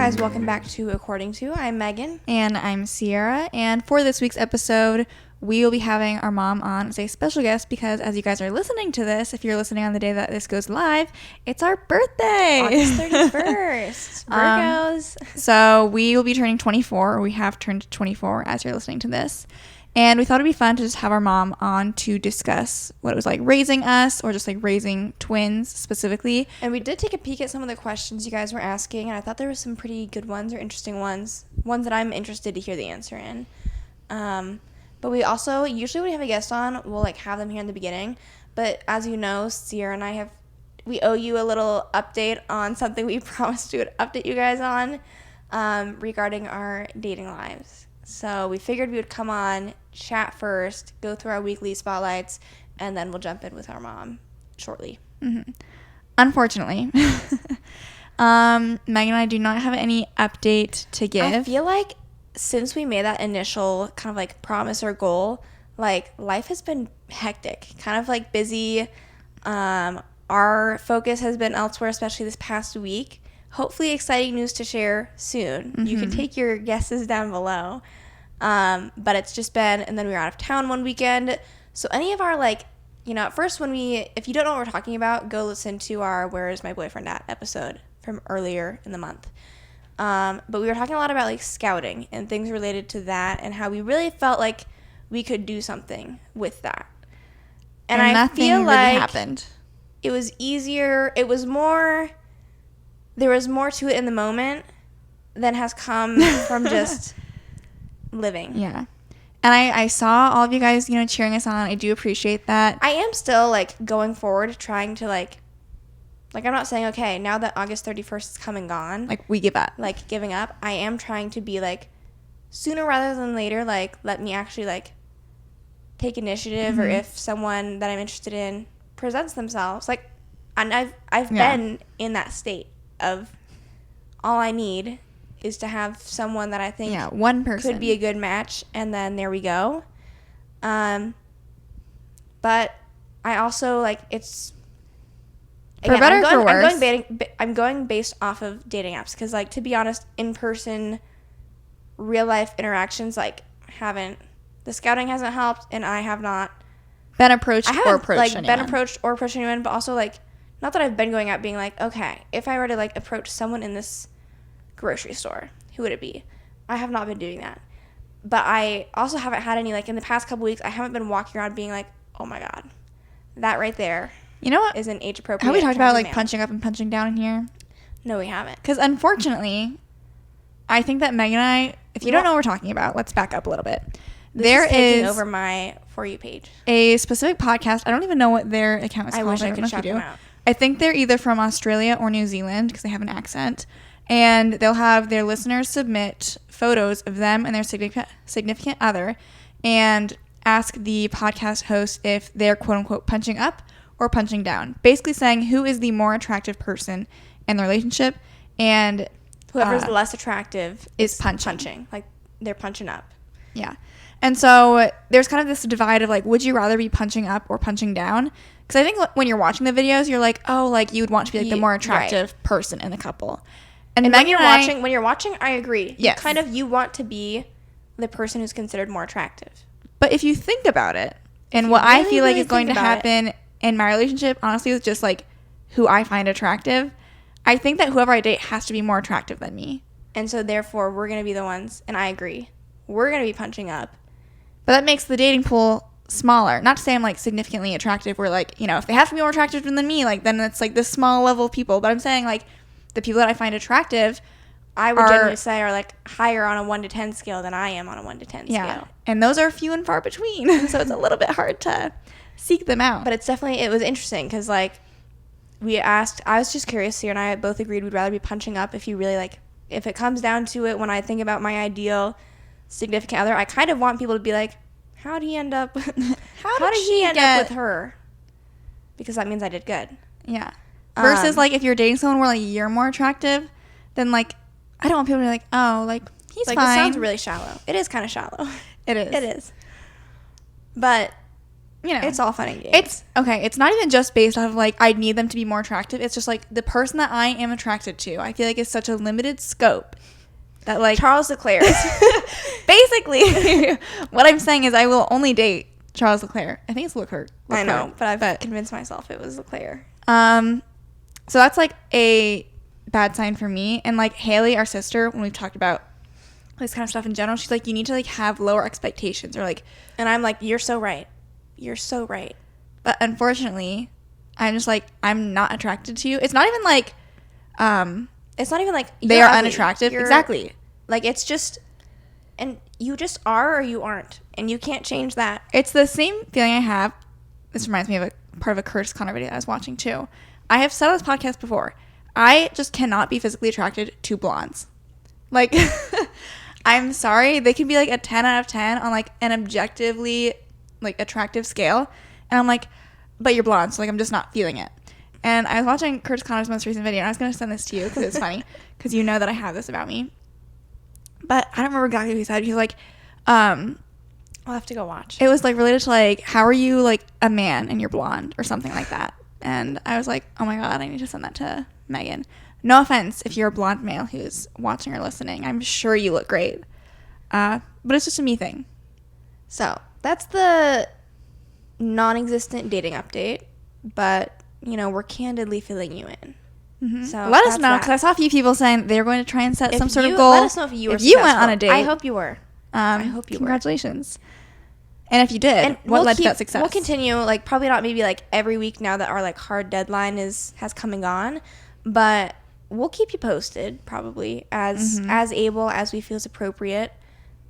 guys, welcome back to According To. I'm Megan. And I'm Ciera. And for this week's episode, we will be having our mom on as a special guest because as you guys are listening to this, if you're listening on the day that this goes live, it's our birthday. August 31st. Virgos. So we will be turning 24, or we have turned 24 as you're listening to this. And we thought it'd be fun to just have our mom on to discuss what it was like raising us, or just like raising twins specifically. And we did take a peek at some of the questions you guys were asking, and I thought there were some pretty good ones or interesting ones that I'm interested to hear the answer in. But we also, usually when we have a guest on, we'll like have them here in the beginning. But as you know, Ciera and I we owe you a little update on something we promised we would update you guys on regarding our dating lives. So we figured we would come on, chat first, go through our weekly spotlights, and then we'll jump in with our mom shortly. Mm-hmm. Unfortunately, Megan and I do not have any update to give. I feel like since we made that initial kind of like promise or goal, like life has been hectic, kind of like busy. Our focus has been elsewhere, especially this past week. Hopefully exciting news to share soon. Mm-hmm. You can take your guesses down below. But it's just been, and then we were out of town one weekend. So any of our like, at first if you don't know what we're talking about, go listen to our Where Is My Boyfriend At episode from earlier in the month. But we were talking a lot about like scouting and things related to that and how we really felt like we could do something with that. And I feel really like happened. It was easier. There was more to it in the moment than has come from just living. Yeah. And I saw all of you guys, cheering us on. I do appreciate that. I am still, like, going forward, trying to, like, I'm not saying, okay, now that August 31st is come and gone. Like, we give up. Like, giving up. I am trying to be, like, sooner rather than later, like, let me actually, like, take initiative. Mm-hmm. Or if someone that I'm interested in presents themselves. Like, and I've been in that state of all I need is to have someone that I think one person could be a good match, and then there we go. But I also, like, it's... For better or for worse. I'm going based off of dating apps, because, like, to be honest, in-person, real-life interactions, like, the scouting hasn't helped, and I have not... been approached or approached anyone. Been approached or approached anyone, but also, like, not that I've been going out being like, okay, if I were to, like, approach someone in this grocery store, who would it be? I have not been doing that. But I also haven't had any, like, in the past couple weeks, I haven't been walking around being like, oh my God, that right there is an age appropriate. Have we talked about, like, punching up and punching down in here? No, we haven't. Because unfortunately, I think that Megan and I, if you don't know what we're talking about, let's back up a little bit. There is taking over my For You page. A specific podcast. I don't even know what their account is called. I wish I could shout them out. I think they're either from Australia or New Zealand because they have an accent. And they'll have their listeners submit photos of them and their significant other and ask the podcast host if they're quote-unquote punching up or punching down. Basically saying who is the more attractive person in the relationship, and whoever's less attractive is punching. Like, they're punching up. Yeah. And so there's kind of this divide of, like, would you rather be punching up or punching down? Because I think when you're watching the videos, you're like, oh, like, you would want to be, like, the more attractive person in the couple. And when you're watching, I agree. Yes. You want to be the person who's considered more attractive. But if you think about it, and what I feel like is going to happen in my relationship, honestly, with just, like, who I find attractive, I think that whoever I date has to be more attractive than me. And so, therefore, we're going to be the ones, and I agree, we're going to be punching up. But that makes the dating pool smaller. Not to say I'm, like, significantly attractive, where, like, if they have to be more attractive than me, like, then it's, like, this small level of people. But I'm saying, like, the people that I find attractive, I would generally say are, like, higher on a 1 to 10 scale than I am on a 1 to 10 scale. And those are few and far between. So it's a little bit hard to seek them out. But it was interesting because, like, I was just curious, Ciera and I both agreed we'd rather be punching up if you really, like, if it comes down to it, when I think about my ideal significant other, I kind of want people to be like, how did he end up how did he end up with her? Because that means I did good. Yeah. Versus, like, if you're dating someone where, like, you're more attractive, then, like, I don't want people to be like, oh, like, he's like, fine. This sounds really shallow. It is kind of shallow. It is. It is. But you know, It's all fun and games. it's okay. It's not even just based off of like I need them to be more attractive. It's just like the person that I am attracted to. I feel like it's such a limited scope that like Charles Leclerc. basically what I'm saying is I will only date Charles Leclerc. I think it's Leclerc. I know, but I've convinced myself it was Leclerc. So that's like a bad sign for me. And like Haley, our sister, when we've talked about this kind of stuff in general, she's like, you need to like have lower expectations or like, and I'm like, you're so right. You're so right. But unfortunately, I'm just like, I'm not attracted to you. It's not even like, it's not even like they are unattractive. Exactly. Like it's just, and you just are or you aren't, and you can't change that. It's the same feeling I have. This reminds me of a part of a Curtis Connor video I was watching too. I have said on this podcast before, I just cannot be physically attracted to blondes. Like, I'm sorry. They can be like a 10 out of 10 on like an objectively like attractive scale. And I'm like, but you're blonde. So like, I'm just not feeling it. And I was watching Curtis Connor's most recent video and I was going to send this to you because it's funny because you know that I have this about me. But I don't remember exactly what he said. He was like, I'll have to go watch. it was like related to like, how are you like a man and you're blonde or something like that. And I was like, oh my God, I need to send that to Megan. No offense if you're a blonde male who's watching or listening. I'm sure you look great. But it's just a me thing. So that's the non-existent dating update. But, you know, we're candidly filling you in. Mm-hmm. So let us know, because I saw a few people saying they were going to try and set some sort of goal. Let us know if you were you went on a date. I hope you were. I hope you were. Congratulations. And if you did, and what led to that success? We'll continue, like, probably not maybe, like, every week now that our, like, hard deadline has come and gone. But we'll keep you posted, probably, as able as we feel is appropriate.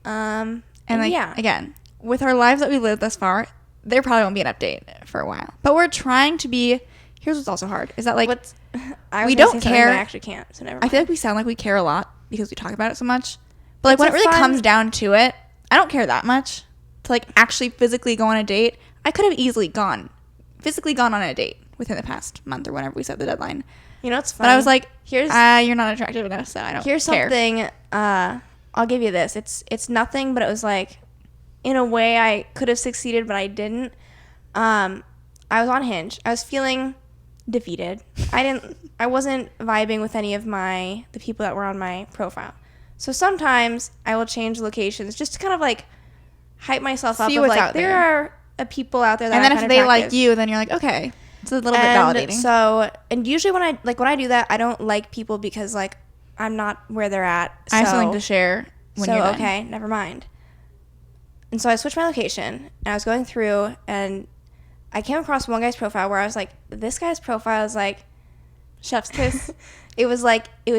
And like, yeah. Again, with our lives that we lived thus far, there probably won't be an update for a while. But we're trying to be... Here's what's also hard, is that, like, we don't care. I actually can't, so never mind. I feel like we sound like we care a lot because we talk about it so much. But, like, when it really fun... comes down to it, I don't care that much. To like actually physically go on a date, I could have easily physically gone on a date within the past month or whenever we set the deadline. You know, it's funny. But I was like, you're not attractive enough, so I don't care. Here's something, I'll give you this. It's nothing, but it was like, in a way I could have succeeded, but I didn't. I was on Hinge. I was feeling defeated. I wasn't vibing with any of the people that were on my profile. So sometimes I will change locations just to kind of like hype myself up. See what's like, out there are people out there that and then if they attractive. Like you, then you're like, okay, it's a little bit validating. So, and usually when I do that, I don't like people because like I'm not where they're at. So, I have something to share when you're done. Okay, never mind. And so I switched my location and I was going through and I came across one guy's profile where I was like, this guy's profile is like chef's kiss. It was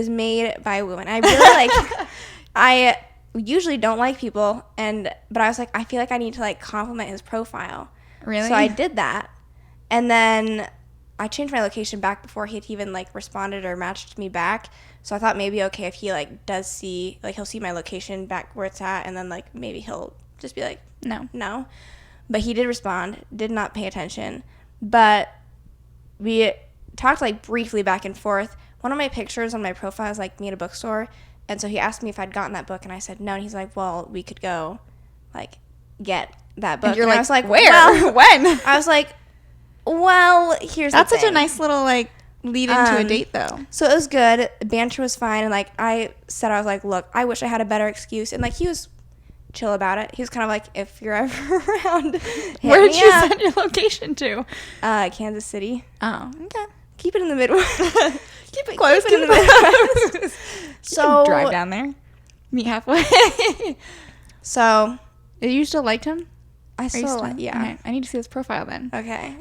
made by a woman. I really like, I usually don't like people, but I was like, I feel like I need to like compliment his profile. Really? So I did that. And then I changed my location back before he had even like responded or matched me back. So I thought maybe, okay, if he like does see, like he'll see my location back where it's at and then like maybe he'll just be like, no. But he did respond, did not pay attention. But we talked like briefly back and forth. One of my pictures on my profile is like me at a bookstore. And so he asked me if I'd gotten that book. And I said no. And he's like, well, we could go like get that book. And you're and like, I was like, where? Well, when? I was like, well, here's That's the such a thing. nice little like lead into a date though. So it was good. Banter was fine. And like I said, I was like, look, I wish I had a better excuse. And like he was chill about it. He was kind of like, if you're ever around, where did you send your location to? Kansas City. Oh, okay. Keep it in the Midwest. Keep it close. Keep it in the Midwest. So drive down there, meet halfway. So, did you still liked him? I still yeah. Okay. I need to see his profile then. Okay.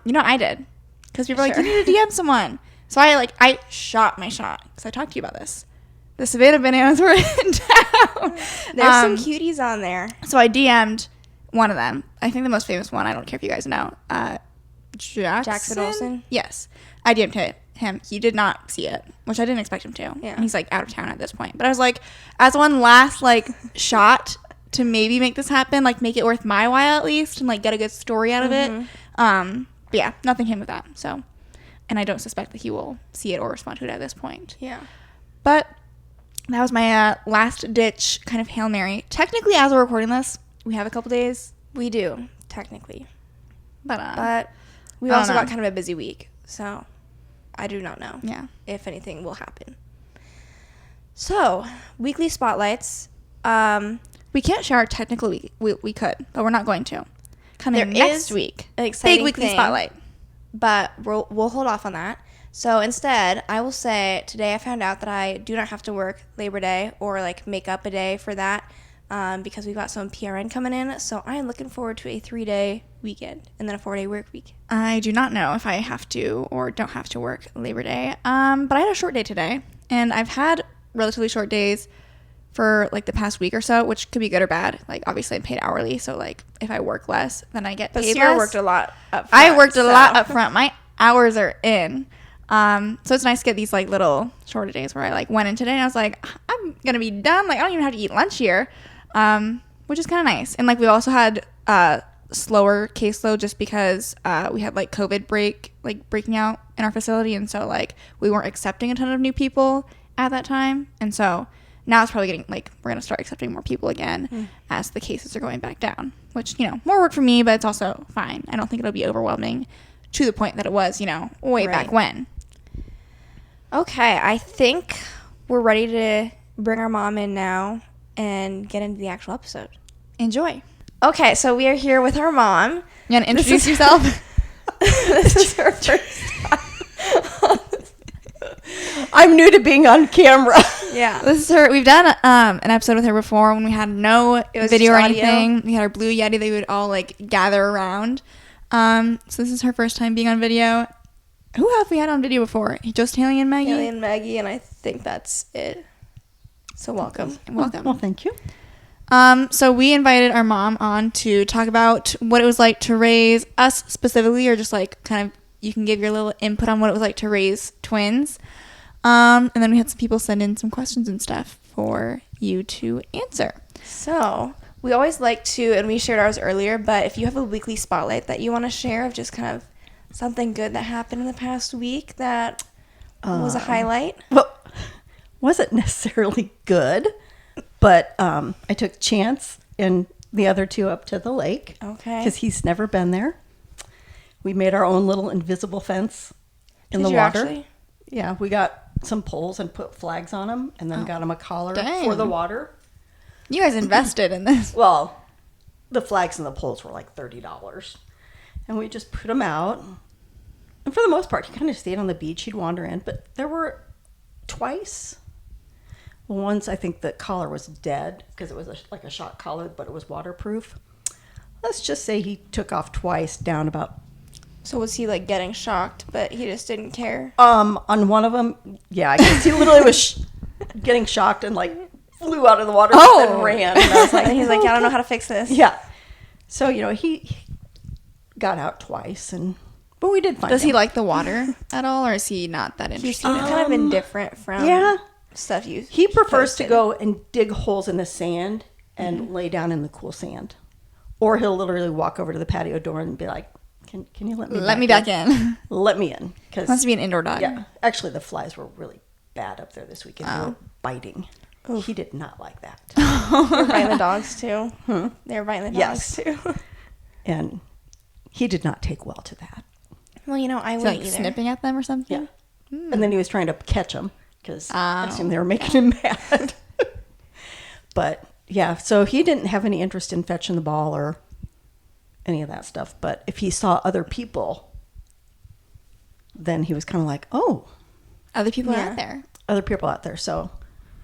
You know I did, because people were like, you need to DM someone. So I shot my shot because I talked to you about this. The Savannah Bananas were in town. There's some cuties on there. So I DM'd one of them. I think the most famous one. I don't care if you guys know. Jackson Olsen? Yes. I DM'd him. He did not see it, which I didn't expect him to. Yeah. And he's like out of town at this point. But I was like, as one last like shot to maybe make this happen, like make it worth my while at least, and like get a good story out of it. But yeah, nothing came with that. So, and I don't suspect that he will see it or respond to it at this point. Yeah. But that was my last ditch kind of Hail Mary. Technically, as we're recording this, we have a couple days. We do, technically. But we I don't also know. got kind of a busy week, so I do not know if anything will happen. So, weekly spotlights. We can't share our technical week. We could, but we're not going to. Coming There next is week. an exciting Big weekly thing, spotlight. But we'll hold off on that. So instead, I will say today I found out that I do not have to work Labor Day or like make up a day for that because we've got some PRN coming in. So I am looking forward to a 3-day weekend and then a 4-day work week. I do not know if I have to or don't have to work Labor Day. But I had a short day today, and I've had relatively short days for like the past week or so, which could be good or bad. Like obviously I'm paid hourly, so like if I work less, then I get paid less. But Ciera worked a lot up front. I worked a lot up front. My hours are in. So it's nice to get these like little shorter days where I like went in today and I was like, I'm gonna be done. Like I don't even have to eat lunch here, which is kind of nice. And like we also had slower caseload just because we had like COVID breaking out in our facility, and so like we weren't accepting a ton of new people at that time, and so now it's probably getting like we're gonna start accepting more people again as the cases are going back down, which more work for me, but it's also fine. I don't think it'll be overwhelming to the point that it was way back when. Okay, I think we're ready to bring our mom in now and get into the actual episode. Enjoy. Okay, so we are here with our mom. You want to introduce yourself? This is her first time. I'm new to being on camera. Yeah. This is her. We've done an episode with her before when we had no was video or just audio. anything. We had our blue Yeti that we would all like gather around. So this is her first time being on video. Who have we had on video before? Just Haley and Maggie? Haley and Maggie, and I think that's it. So welcome. Welcome. Well, thank you. So we invited our mom on to talk about what it was like to raise us specifically, or just like kind of you can give your little input on what it was like to raise twins. And then we had some people send in some questions and stuff for you to answer. So we always like to, and we shared ours earlier, but if you have a weekly spotlight that you want to share of just kind of something good that happened in the past week that was a highlight. Well, wasn't necessarily good, but I took Chance and the other two up to the lake. Okay. Because he's never been there. We made our own little invisible fence in Did the you water. actually? Yeah, we got some poles and put flags on them, and then got him a collar dang. for the water. You guys invested in this. Well, the flags and the poles were like $30. And we just put him out. And for the most part, he kind of stayed on the beach. He'd wander in. But there were twice. Well, once I think the collar was dead because it was like a shock collar, but it was waterproof. Let's just say he took off twice down about... So was he like getting shocked, but he just didn't care? On one of them, yeah, I guess he literally was getting shocked and like flew out of the water and ran. And I was like, And he's like, yeah, I don't know how to fix this. yeah. So, he got out twice, but we did find Does him. he like the water at all, or is he not that He's interested? kind of indifferent from Yeah. stuff you He prefers to posted. go and dig holes in the sand and lay down in the cool sand. Or he'll literally walk over to the patio door and be like, can you let me back in. Let me in. Cause, Wants to be an indoor dog. yeah. Actually, the flies were really bad up there this weekend. They were biting. He did not like that. They were biting the dogs too. They were biting the Yes. dogs too. And he did not take well to that. Well, I Is he, wouldn't like either. snipping at them or something? Yeah. And then he was trying to catch them because I Oh. assumed they were making him mad. But yeah, so he didn't have any interest in fetching the ball or any of that stuff. But if he saw other people, then he was kind of like, oh, Other people are Yeah. out there. other people out there. So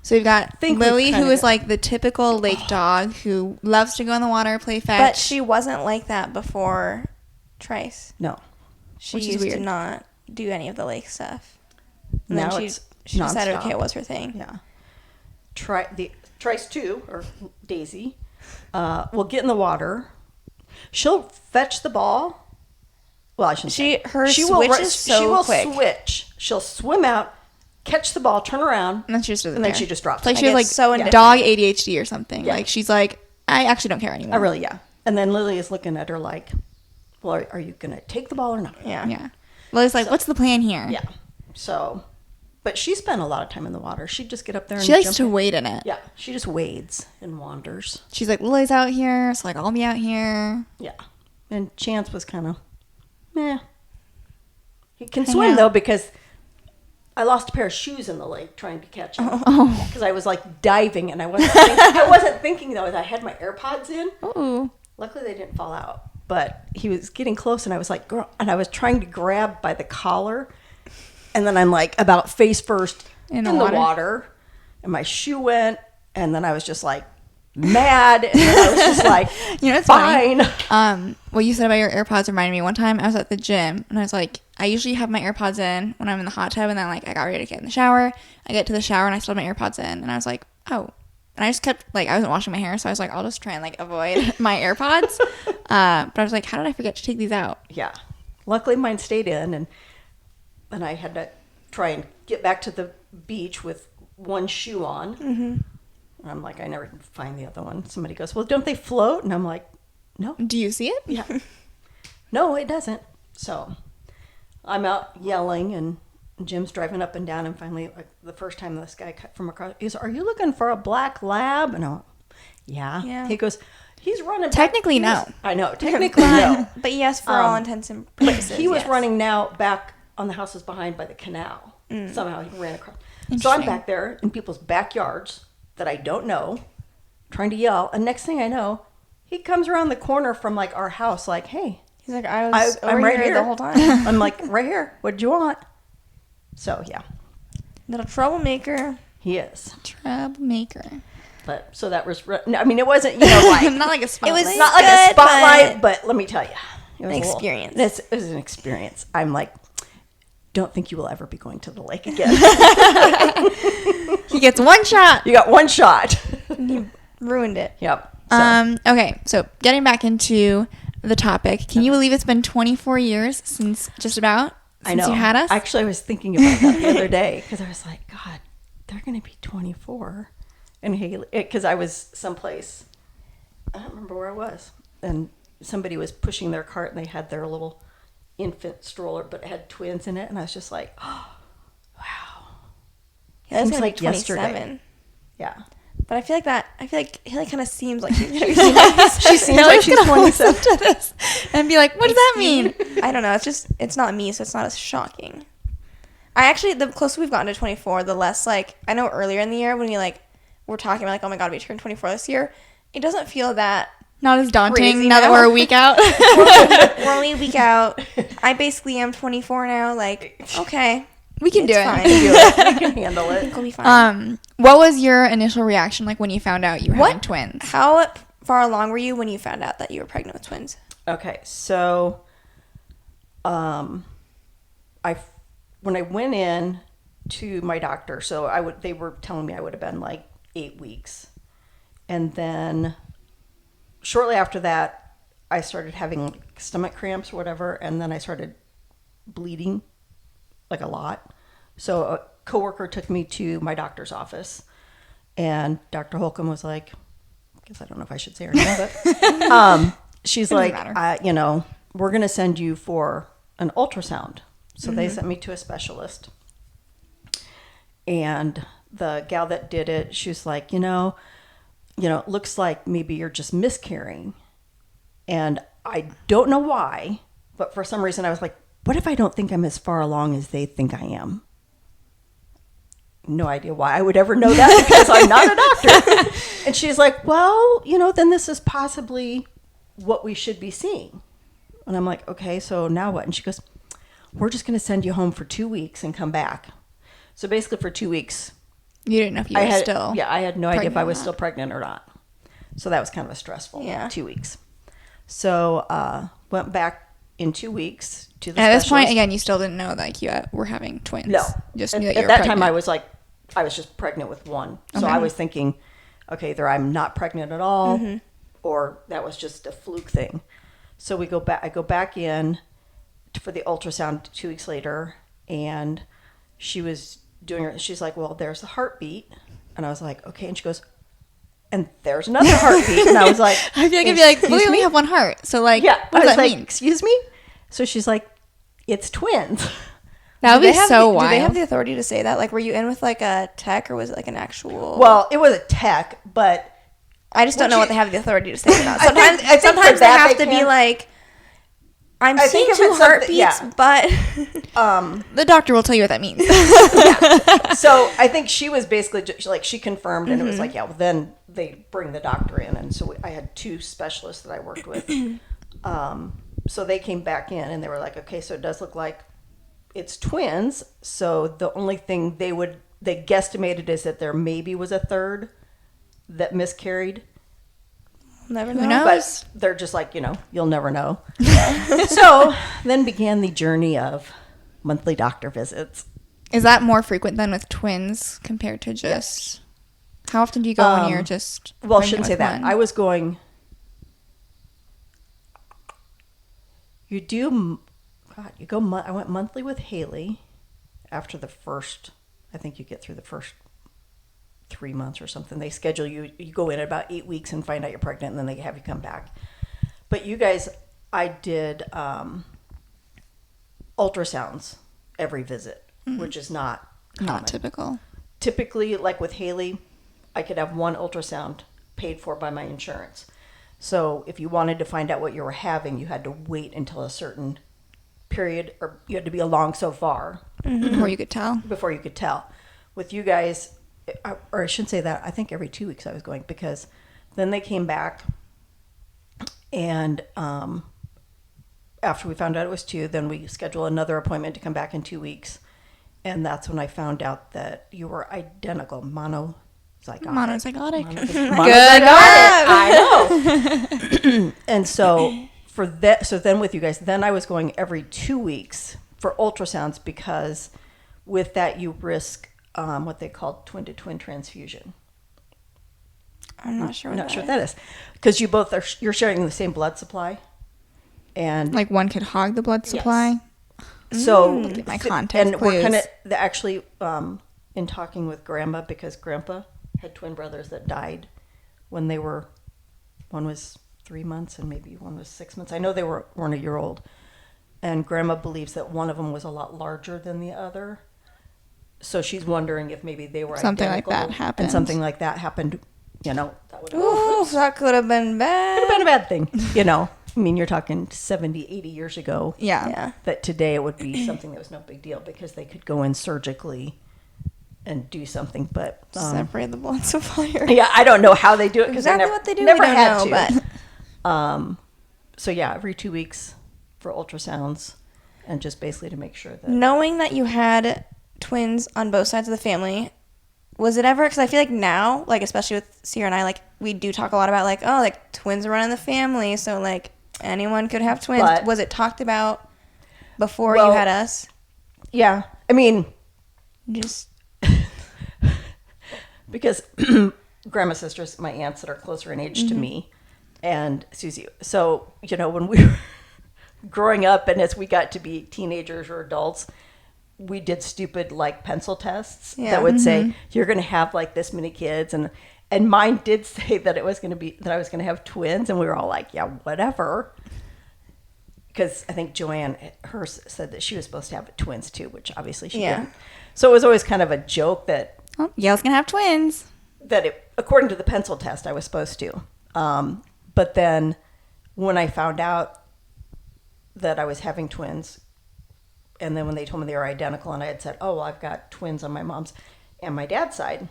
So we've got Think we've Lily, kinda who is got- like the typical lake dog who loves to go in the water, play fetch. But she wasn't like that before Trice. no, She Which is used to weird. not do any of the lake stuff. And now then it's she decided, nonstop. okay, it was her thing. Yeah. Trice 2, or Daisy, will get in the water. She'll fetch the ball. Well, I shouldn't say. Her she switch will, is she so will quick. switch. She'll swim out, catch the ball, turn around, and then she just doesn't and then care. she just drops Like it. she has Like, like it's so indifferent. dog ADHD or something. Yeah. Like she's like, I actually don't care anymore. Yeah. And then Lily is looking at her like, well, are you going to take the ball or not? Yeah. Yeah. Lily's like, what's the plan here? Yeah. So, but she spent a lot of time in the water. She'd just get up there and She likes jump to in. wade in it. Yeah. She just wades and wanders. She's like, Lily's out here, so like I'll be out here. Yeah. And Chance was kind of, meh. He can swim, though, because I lost a pair of shoes in the lake trying to catch him. Because I was, like, diving, and I wasn't thinking, though, that I had my AirPods in. Oh. Luckily, they didn't fall out. But he was getting close, and I was like, girl, and I was trying to grab by the collar. And then I'm, like, about face first in the water. And my shoe went, and then I was just, like, mad, and then I was just like, it's fine. Funny. What you said about your AirPods reminded me. One time I was at the gym, and I was like, I usually have my AirPods in when I'm in the hot tub, and then like I got ready to get in the shower. I get to the shower, and I still have my AirPods in, and I was like, oh. And I just kept, like, I wasn't washing my hair, so I was like, I'll just try and, like, avoid my AirPods. But I was like, how did I forget to take these out? Yeah. Luckily, mine stayed in, and then I had to try and get back to the beach with one shoe on. Mm-hmm. And I'm like, I never can find the other one. Somebody goes, well, don't they float? And I'm like, no. Do you see it? Yeah. No, it doesn't. So I'm out yelling, and Jim's driving up and down, and finally, like, the first time this guy cut from across, he goes, are you looking for a black lab? And I went, yeah. He goes, he's running technically back. No. I know, technically no. But yes, for all intents and purposes. He was running now back on the houses behind by the canal. Somehow he ran across. So I'm back there in people's backyards that I don't know, trying to yell, and next thing I know, he comes around the corner from, like, our house, like, hey. He's like, I'm right here the whole time. I'm like, right here. What'd you want? So, yeah. Little troublemaker. He is. Troublemaker. But, so that was, I mean, it wasn't, like. Not like a spotlight. It was not like a spotlight, but let me tell you. It was an experience. It was an experience. I'm like, don't think you will ever be going to the lake again. He gets one shot. You got one shot. He ruined it. Yep. So. Okay, so getting back into the topic, can you believe it's been 24 years since just about since you had us? Actually, I was thinking about that the other day because I was like, God, they're going to be 24. And Haley, because I was someplace, I don't remember where I was, and somebody was pushing their cart and they had their little infant stroller, but it had twins in it, and I was just like, oh, wow. Yeah, that's seems like like 27. yesterday. Yeah. But I feel like Haley kind of seems like she's gonna be She seems like she's 27. To this and be like, what does that mean? I don't know. It's not me, so it's not as shocking. I actually, the closer we've gotten to 24, the less, like, I know earlier in the year when we're talking about, like, oh my God, we turned 24 this year, it doesn't feel that not as daunting crazy now that we're a week out. we're only a week out. I basically am 24 now. Like, okay. We can do it. Fine. We can handle I it. think we'll be fine. What was your initial reaction like when you found out you were having twins? How far along were you when you found out that you were pregnant with twins? Okay, so when I went in to my doctor, so they were telling me I would have been like 8 weeks. And then shortly after that, I started having, like, stomach cramps or whatever, and then I started bleeding, like, a lot. So a coworker took me to my doctor's office, and Dr. Holcomb was like, I guess I don't know if I should say her name, but she's like, we're going to send you for an ultrasound. So they sent me to a specialist, and the gal that did it, she was like, it looks like maybe you're just miscarrying. And I don't know why, but for some reason I was like, what if I don't think I'm as far along as they think I am? No idea why I would ever know that because I'm not a doctor. And she's like, well, then this is possibly what we should be seeing. And I'm like, okay, so now what? And she goes, we're just going to send you home for 2 weeks and come back. So basically for 2 weeks. You didn't know if you were still. Yeah, I had no idea if I was still pregnant or not. So that was kind of a stressful 2 weeks. So went back in 2 weeks to the specialist. At this point, again, you still didn't know that you were having twins. No. Just knew that you were at that pregnant. time, I was like, I was just pregnant with one. So I was thinking, okay, either I'm not pregnant at all, or that was just a fluke thing. So we go back. I go back in for the ultrasound 2 weeks later, and she was doing her. She's like, well, there's the heartbeat, and I was like, okay. And she goes, and there's another heartbeat, and I was like, I feel like I'd be like, well, we only have one heart, so like, yeah. what does that mean? Excuse me? So she's like, it's twins. That would be so wild. Do they have the authority to say that? Like, were you in with like a tech, or was it like an actual? Well, it was a tech, but I just don't know what they have the authority to say about. I think Sometimes for they that have they to be can. like, I'm I seeing think if 2 it's something- heartbeats, but The doctor will tell you what that means. So I think she was basically just, like, she confirmed, and it was like, yeah, well, then they bring the doctor in, and so I had 2 specialists that I worked with. So they came back in, and they were like, okay, so it does look like it's twins. So the only thing they guesstimated is that there maybe was a third that miscarried. never Who know. knows? But they're just like, you'll never know. So then began the journey of monthly doctor visits. Is that more frequent than with twins compared to just... How often do you go when you're just... Well, I pregnant shouldn't say with that. one? I was going... You do... God, you go... I went monthly with Haley after the first... I think you get through the first 3 months or something. They schedule you... You go in about 8 weeks and find out you're pregnant, and then they have you come back. But you guys... I did ultrasounds every visit, which is not common. Not typical. Typically, like with Haley, I could have 1 ultrasound paid for by my insurance. So if you wanted to find out what you were having, you had to wait until a certain period, or you had to be along so far Before you could tell. before you could tell. With you guys, or I shouldn't say that, I think every 2 weeks I was going, because then they came back, and after we found out it was 2, then we scheduled another appointment to come back in 2 weeks. And that's when I found out that you were identical, monozygotic. Monozygotic. Good I know. And so then with you guys, then I was going every 2 weeks for ultrasounds, because with that you risk what they call twin-to-twin transfusion. I'm not sure. I'm not sure what that is, because you're sharing the same blood supply, and Like one could hog the blood supply. so My context and we're clues. kind of actually in talking with Grandma, because Grandpa had twin brothers that died when they were, one was 3 months and maybe one was 6 months. I know they weren't a year old, and Grandma believes that one of them was a lot larger than the other. So she's wondering if maybe they were Something like identical, that happened. and something like that happened. That would Ooh, that could have been bad. have been a bad thing. I mean, you're talking 70, 80 years ago. Yeah. Yeah. That today it would be something that was no big deal, because they could go in surgically and do something. But Separate the blood supply. yeah, I don't know how they do it, because Exactly I never, what they do, never we don't had know, to. But so yeah, every 2 weeks for ultrasounds, and just basically to make sure that Knowing that you had twins on both sides of the family, was it ever, because I feel like now, like especially with Ciera and I, like we do talk a lot about like, oh, like twins run in the family, so like anyone could have twins. But- was it talked about before Well- you had us? yeah, I mean, Just because Grandma's sisters, my aunts that are closer in age to me, and Susie. So when we were growing up, and as we got to be teenagers or adults, we did stupid like pencil tests Yeah. that would say you're going to have like this many kids, and mine did say that I was going to have twins, and we were all like, yeah, whatever. Because I think Joanne, hers, said that she was supposed to have twins too, which obviously she Yeah. didn't. So it was always kind of a joke that Oh, Yale's going to have twins. according to the pencil test, I was supposed to. But then when I found out that I was having twins, and then when they told me they were identical, and I had said, oh, well, I've got twins on my mom's and my dad's side.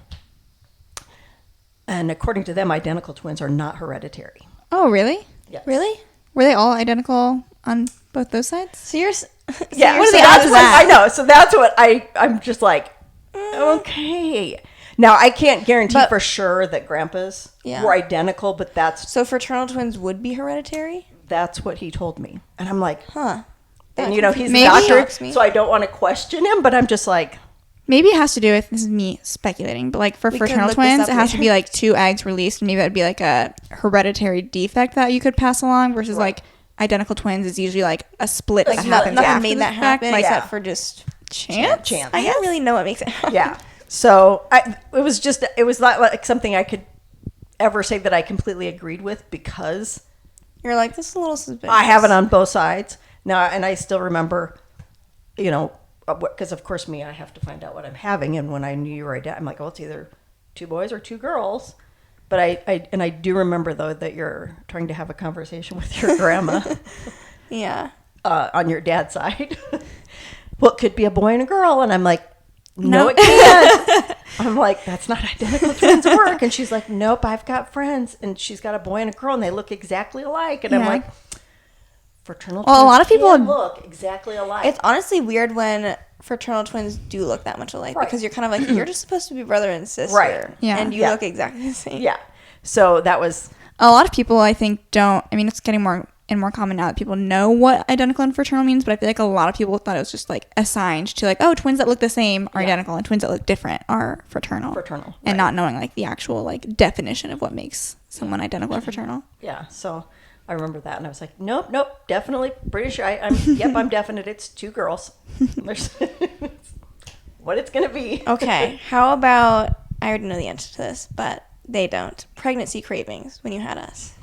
And according to them, identical twins are not hereditary. Oh, really? Yes. really? Were they all identical on both those sides? So you're Yeah. what are so the that's odds of what- that? I know. So that's what I'm just like, okay. Now, I can't guarantee But- for sure that Grandpa's Yeah. were identical, but So fraternal twins would be hereditary? that's what he told me. And I'm like, Huh. and he's Maybe- a doctor, Shocks me. so I don't want to question him, but I'm just like, Maybe it has to do with, this is me speculating, but like for We could fraternal look this twins, up it has to later. be like 2 eggs released, and maybe that'd be like a hereditary defect that you could pass along, versus like identical twins is usually like a split Like, that no- happens Nothing after made the that fact, happen like except for just chance. chance. I don't really know what makes it happen. Yeah. So it was not like something I could ever say that I completely agreed with, because You're like, this is a little suspicious. I have it on both sides now, and I still remember, because of course I have to find out what I'm having, and when I knew you were identical, I'm like, well, it's either 2 boys or 2 girls. But I do remember though that you're trying to have a conversation with your grandma. Yeah. on your dad's side. Well, it could be a boy and a girl. And I'm like, no, it can't. I'm like, that's not identical twins work. And she's like, nope, I've got friends. And she's got a boy and a girl, and they look exactly alike. And I'm Yeah. like, fraternal Well, a twins lot of people- can look exactly alike. It's honestly weird when fraternal twins do look that much alike Right. because you're kind of like, you're just supposed to be brother and sister. Right. Yeah. And you Yeah. look exactly the same. Yeah. So that was, A lot of people, I think, don't. I mean, it's getting more and more common now that people know what identical and fraternal means, but I feel like a lot of people thought it was just like assigned to like, oh, twins that look the same are Yeah. identical and twins that look different are fraternal. Fraternal, And right. not knowing like the actual like definition of what makes someone identical or fraternal. yeah. So I remember that. And I was like, nope, definitely pretty sure. I'm definite. It's 2 girls. There's what it's going to be. Okay. How about, I already know the answer to this, but they don't. Pregnancy cravings when you had us.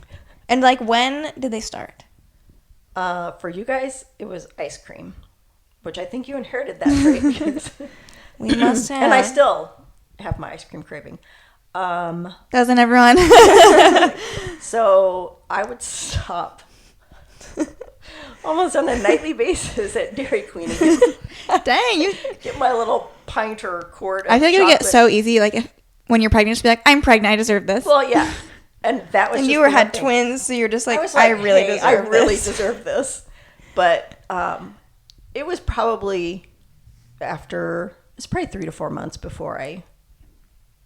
And like, when did they start? For you guys, it was ice cream, which I think you inherited that trait. because- We must have. and I still have my ice cream craving. Doesn't everyone? So I would stop almost on a nightly basis at Dairy Queen and Dang, you. get my little pint or quart of I feel like it would get chocolate. so easy. Like if, when you're pregnant, just be like, I'm pregnant. I deserve this. Well, yeah. And that was And just you the one had thing. twins, so you're just like, was I like, really hey, deserve I really this. deserve this. But it was probably it's probably 3 to 4 months before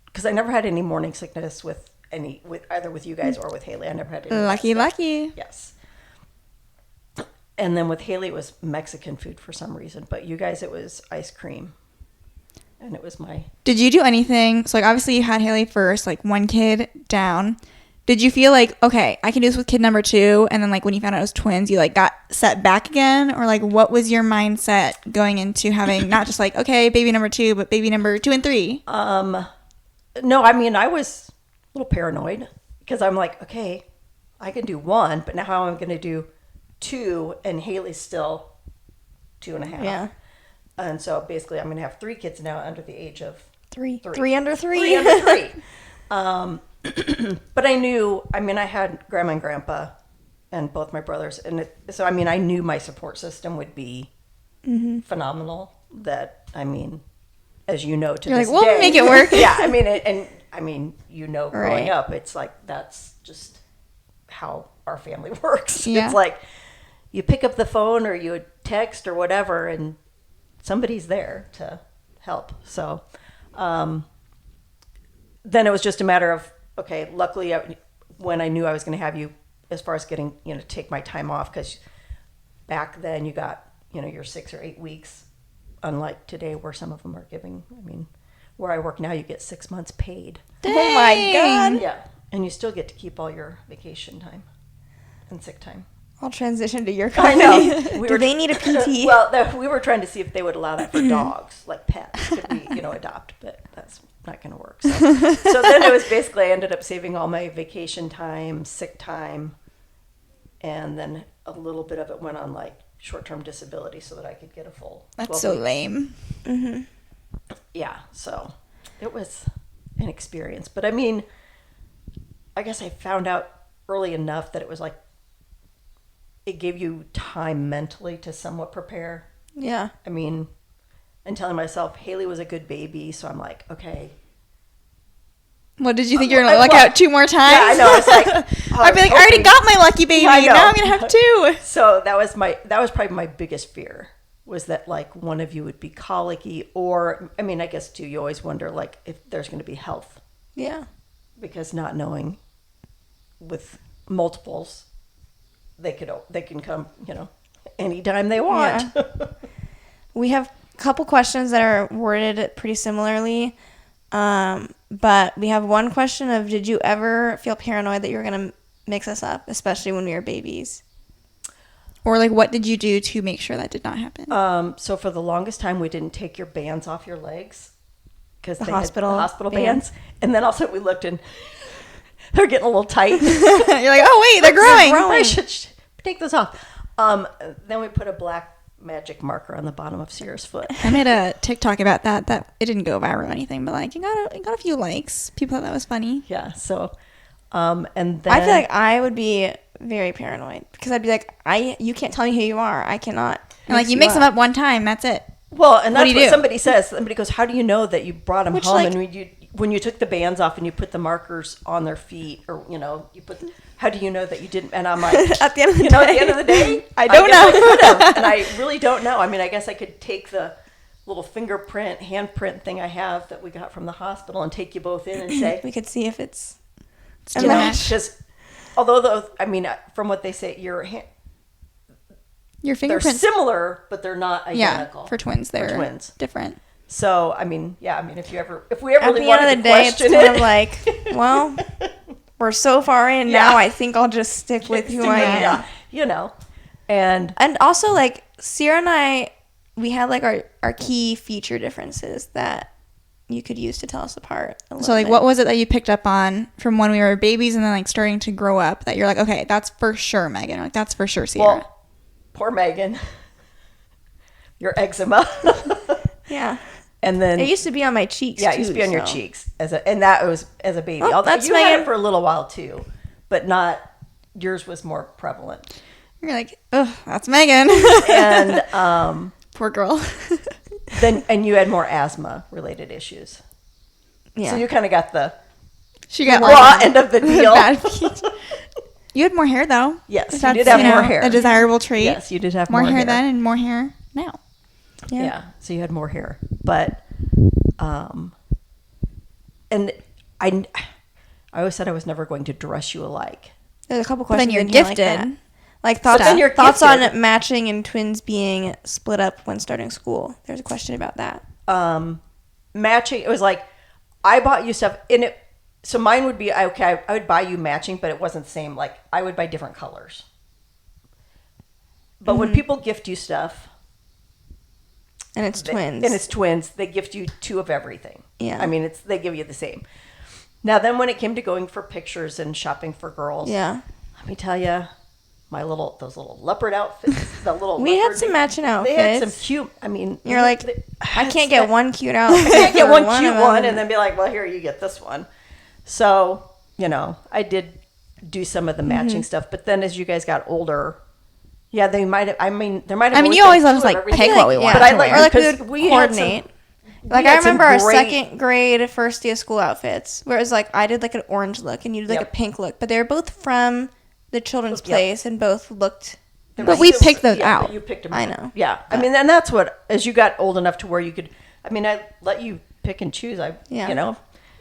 because I never had any morning sickness with either with you guys or with Haley. I never had any. of that Lucky, stuff. lucky. Yes. And then with Haley, it was Mexican food for some reason. But you guys, it was ice cream. And it was my... Did you do anything? So, like, obviously you had Haley first, like, one kid down. Did you feel like, okay, I can do this with kid number 2, and then, like, when you found out it was twins, you, like, got set back again? Or, like, what was your mindset going into having not just, like, okay, baby number 2, but baby number 2 and 3? No, I mean, I was a little paranoid because I'm like, okay, I can do 1, but now how am I going to do 2? And Haley's still 2.5. Yeah. And so basically, I'm going to have 3 kids now under the age of 3. Three. 3 under 3. 3 under 3. But I knew, I mean, I had grandma and grandpa and both my brothers. And so, I mean, I knew my support system would be phenomenal. That, I mean, as you know, to You're this like, we'll day. make it work. Yeah, I mean, and I mean, you know, growing Right. up, it's like, that's just how our family works. Yeah. It's like, you pick up the phone or you text or whatever, and somebody's there to help. So then it was just a matter of, okay, luckily when I knew I was going to have you, as far as getting, take my time off, because back then you got, your 6 or 8 weeks, unlike today where some of them are giving, I mean, where I work now, you get 6 months paid. Oh my God. Yeah. And you still get to keep all your vacation time and sick time. I'll transition to your I company. know. Do they need a PT? Well, we were trying to see if they would allow that for dogs, like pets, could we, adopt, but that's not going to work. So then it was basically, I ended up saving all my vacation time, sick time, and then a little bit of it went on like short-term disability so that I could get a full 12 That's so weeks. lame. Yeah, so it was an experience. But I mean, I guess I found out early enough that it was like, it gave you time mentally to somewhat prepare. Yeah. I mean, and telling myself Haley was a good baby, so I'm like, okay. What did you think you were going to look out 2 more times? Yeah, I know. It's like I'd be like, I already got my lucky baby. I know. Now I'm going to have 2. So that was probably my biggest fear, was that like one of you would be colicky, or I mean, I guess too, you always wonder like if there's going to be health, Yeah. because not knowing with multiples, they can come, anytime they want. Yeah. We have a couple questions that are worded pretty similarly. But we have one question of, did you ever feel paranoid that you were going to mix us up, especially when we were babies? Or like, what did you do to make sure that did not happen? So for the longest time, we didn't take your bands off your legs because The they hospital had the hospital bands. bands. And then also we looked and they're getting a little tight. You're like, oh, wait, they're growing. I should take those off. Then we put a black magic marker on the bottom of Ciera's foot. I made a TikTok about that it didn't go viral or anything, but like, it got a few likes. People thought that was funny. Yeah. So, and then I feel like I would be very paranoid because I'd be like, you can't tell me who you are. I cannot. And like you mix them up one time, that's it. Well, and that's do you what do? somebody says. Somebody goes, "How do you know that you brought them Which, home?" like- And when you took the bands off and you put the markers on their feet, or how do you know that you didn't? And I'm like, At the end of the at the day. end of the day, I don't guess know. I could have, and I really don't know. I mean, I guess I could take the little handprint thing I have that we got from the hospital and take you both in and say, We could see if it's Still a match. because although from what they say, Your they're fingerprints. similar, but they're not identical. Yeah, for twins, they're twins. different. So if we ever at really the wanted end of to the day, it's question kind it, of like, well, we're so far in Yeah. now. I think I'll just stick with who I am. Yeah, and And also, like, Ciera and I, we had like our key feature differences that you could use to tell us apart. So like, what was it that you picked up on from when we were babies and then like starting to grow up that you're like, okay, that's for sure Megan, or like that's for sure Ciera. well, poor Megan, your eczema. Yeah. And then It used to be on my cheeks. yeah, too, it used to be on your so. cheeks and that was as a baby. Oh, Although that's you had Megan. it for a little while too, but not yours was more prevalent. You're like, oh, that's Megan. And Poor girl. and you had more asthma related issues. Yeah. So you kind of got the She got raw like end of the deal. bad feet. You had more hair though. Yes, you That's, did have more hair. A desirable trait. Yes, you did have more more hair hair then and more hair now. Yeah. So you had more hair, but and I always said I was never going to dress you alike. There's a couple But then questions you're in here like gifted. that. Like thoughts, then you're thoughts gifted. on matching and twins being split up when starting school. There's a question about that. Matching, it was like I bought you stuff in it. So mine would be okay. I would buy you matching, but it wasn't the same. Like I would buy different colors. But when people gift you stuff, And it's twins. and it's twins, they gift you two of everything. Yeah. I mean, they give you the same. Now, then when it came to going for pictures and shopping for girls, yeah. let me tell you, those little leopard outfits, the little We had leopard- some matching outfits. They had some cute. I mean, You're like, I can't get one cute outfit. I can't get for one of cute them. one and then be like, well, here you get this one. So I did do some of the matching stuff, but then as you guys got older, yeah, they might have. I mean, there might have. I mean, always you been always let two us of like everything. pick what we want. But I to like wear. Or like we because would we had some- coordinate. Like we I had some remember our great- second grade first day of school outfits, where it was like I did like an orange look and you did like Yep. a pink look, but they were both from the children's Yep. place and both looked. But we picked those yeah, but out. You picked them. I out. know. Yeah, I mean, and that's what as you got old enough to where you could. I mean, I let you pick and choose. Yeah. I'm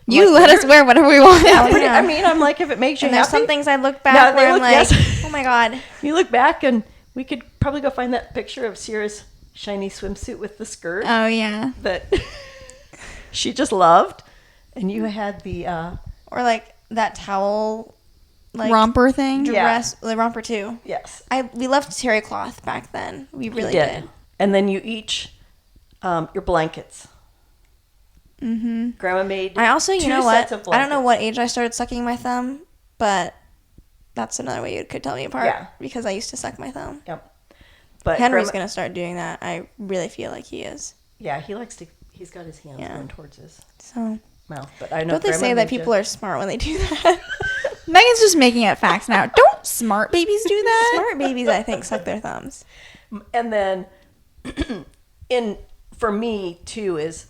You like, let us wear whatever we want. Yeah, pretty, Yeah. I mean, I'm like, if it makes you And there's happy. some things I look No, back they where I'm look- like, yes. oh my god. You look back and we could probably go find that picture of Ciera's shiny swimsuit with the skirt Oh yeah. that she just loved, and you had the Or like that towel, like Romper thing. dress, the romper too. yes, We loved terry cloth back then. We really you did. And then you each your blankets. Mm-hmm. Grandma made. I also, you two know sets what? of I don't know blankets. what age I started sucking my thumb, but that's another way you could tell me apart. Yeah. Because I used to suck my thumb. Yep. But Henry's Grandma- gonna start doing that. I really feel like he is. Yeah, he likes to. He's got his hands Yeah. going towards his So mouth. But I know. don't they Grandma say that made people you- are smart when they do that? Megan's just making up facts now. Don't smart babies do that? Smart babies, I think, suck their thumbs. And then, for me too is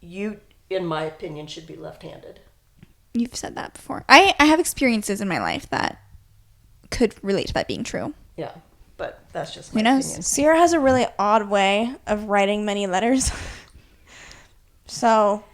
you, in my opinion, should be left-handed. You've said that before. I have experiences in my life that could relate to that being true. Yeah, but that's just Who my knows? opinion. Ciera has a really odd way of writing many letters. So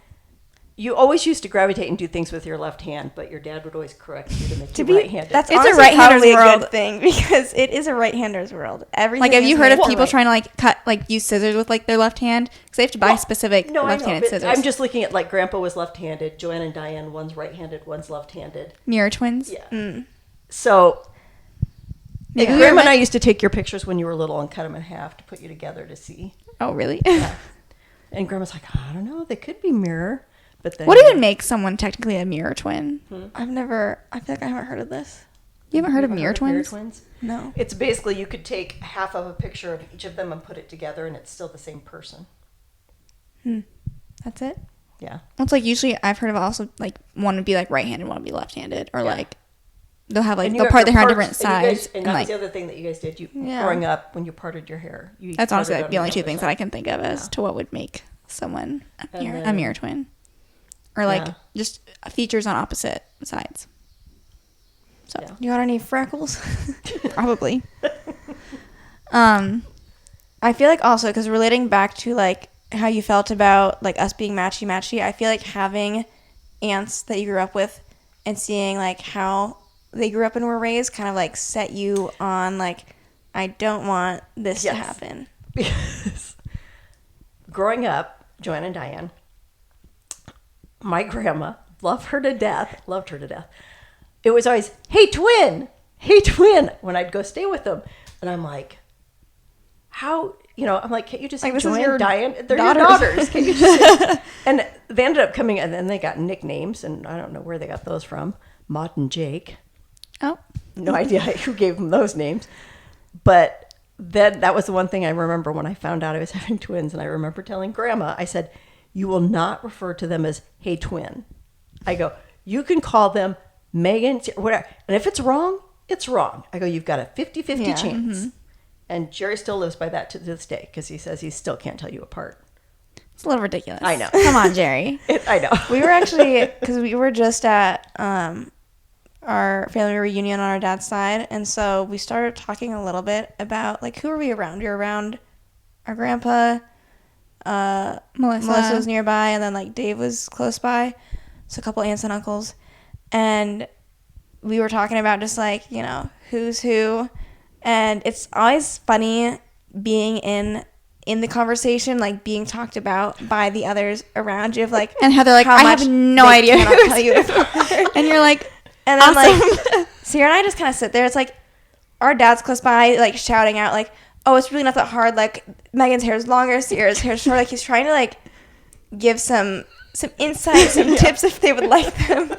You always used to gravitate and do things with your left hand, but your dad would always correct you to make to you be right-handed. that's It's a honestly right-hander's probably a world. good thing because it is a right-hander's world. Everything. Like, have is you heard made of for people right- trying to like cut, like use scissors with like their left hand? Because they have to buy specific no, I know, left-handed but scissors. I'm just looking at like Grandpa was left-handed, Joanne and Diane, one's right-handed, one's left-handed. mirror twins. Yeah. So Maybe and we were Grandma and I meant- used to take your pictures when you were little and cut them in half to put you together to see. Oh, really? And Grandma's like, I don't know, they could be mirror. But then What even makes someone technically a mirror twin? I feel like I haven't heard of this. You haven't heard of Ever mirror twins? No. It's basically you could take half of a picture of each of them and put it together, and it's still the same person. That's it? Yeah. Well, it's like usually I've heard of also like one would be like right-handed, one would be left-handed, or Yeah. like they'll have like And they'll you part their hair on parts- different and you sides, guys- and and that like was the other thing that you guys did. You Yeah. growing up when you parted your hair. You that's honestly parted like the on only two other things side. that I can think of as to what would make someone And a then- mirror twin, or like Yeah. just features on opposite sides. So Yeah. You got any freckles? probably. I feel like also, because relating back to like how you felt about like us being matchy, I feel like having aunts that you grew up with and seeing like how they grew up and were raised kind of like set you on like, I don't want this to Yes. happen. Because growing up, Joanne and Diane, my grandma, loved her to death. It was always, hey, twin, when I'd go stay with them. And I'm like, how, I'm like, can't you just say Like, this is Joanne, your Diane? They're daughters. your daughters. Can't you just say? And they ended up coming, and then they got nicknames, and I don't know where they got those from. Maud and Jake. Oh, No idea who gave them those names. But then that was the one thing I remember when I found out I was having twins. And I remember telling Grandma, I said, you will not refer to them as, hey, twin. I go, you can call them Megan, whatever. And if it's wrong, it's wrong. I go, you've got a 50-50 Yeah. chance. And Jerry still lives by that to this day because he says he still can't tell you apart. it's a little ridiculous. I know. Come on, Jerry. I know. We were actually, because we were just at our family reunion on our dad's side, and so we started talking a little bit about like who are we around? We were around our grandpa, Melissa was nearby, and then like Dave was close by, so a couple aunts and uncles, and we were talking about just like who's who, and it's always funny being in the conversation, like being talked about by the others around you, of like, And how they're like, how I much have no they idea. cannot tell you apart. And you're like, And then awesome. like Ciera and I just kind of sit there. It's like our dad's close by, like shouting out, like, "Oh, it's really not that hard. Like Megan's hair is longer, Ciera's hair is shorter." Like he's trying to like give some insights, some tips if they would like them.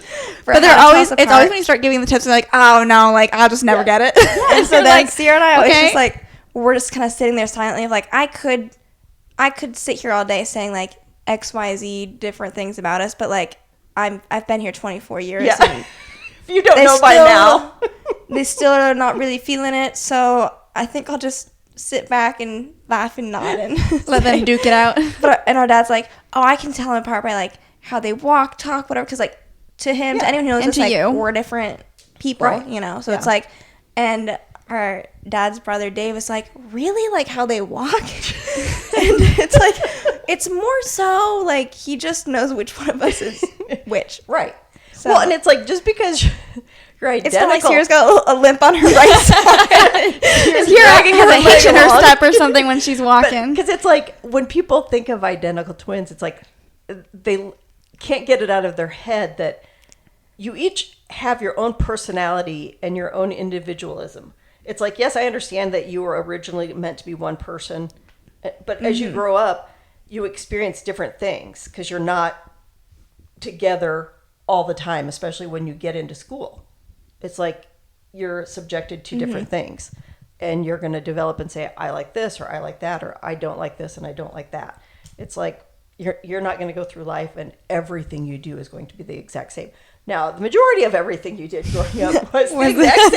But they're always, it's always when you start giving the tips, they're like, oh no, like I'll just never get it. And so You're then like, Ciera and I always okay. just like we're just kind of sitting there silently, of like I could sit here all day saying like XYZ different things about us, but like I've been here 24 years. Yeah. And If you don't they know by still- now. they still are not really feeling it, so I think I'll just sit back and laugh and nod and Let them duke it out. and our dad's like, oh, I can tell them apart by like how they walk, talk, whatever, because like to him, to Yeah. anyone who knows And us, to like you. we're different people, Right. So Yeah. it's like, and our dad's brother Dave is like, really, like how they walk, and it's like it's more so like he just knows which one of us is which. Right. So- Well, and it's like just because you're It's not like identical. Ciera's got a limp on her right side. You're acting as a leg hitch in her along. step or something when she's walking. Because it's like when people think of identical twins, it's like they can't get it out of their head that you each have your own personality and your own individualism. It's like, yes, I understand that you were originally meant to be one person, but as you grow up, you experience different things because you're not together all the time, especially when you get into school. It's like you're subjected to different things, and you're going to develop and say, I like this, or I like that, or I don't like this, and I don't like that. It's like you're not going to go through life and everything you do is going to be the exact same. Now, the majority of everything you did growing up was the exact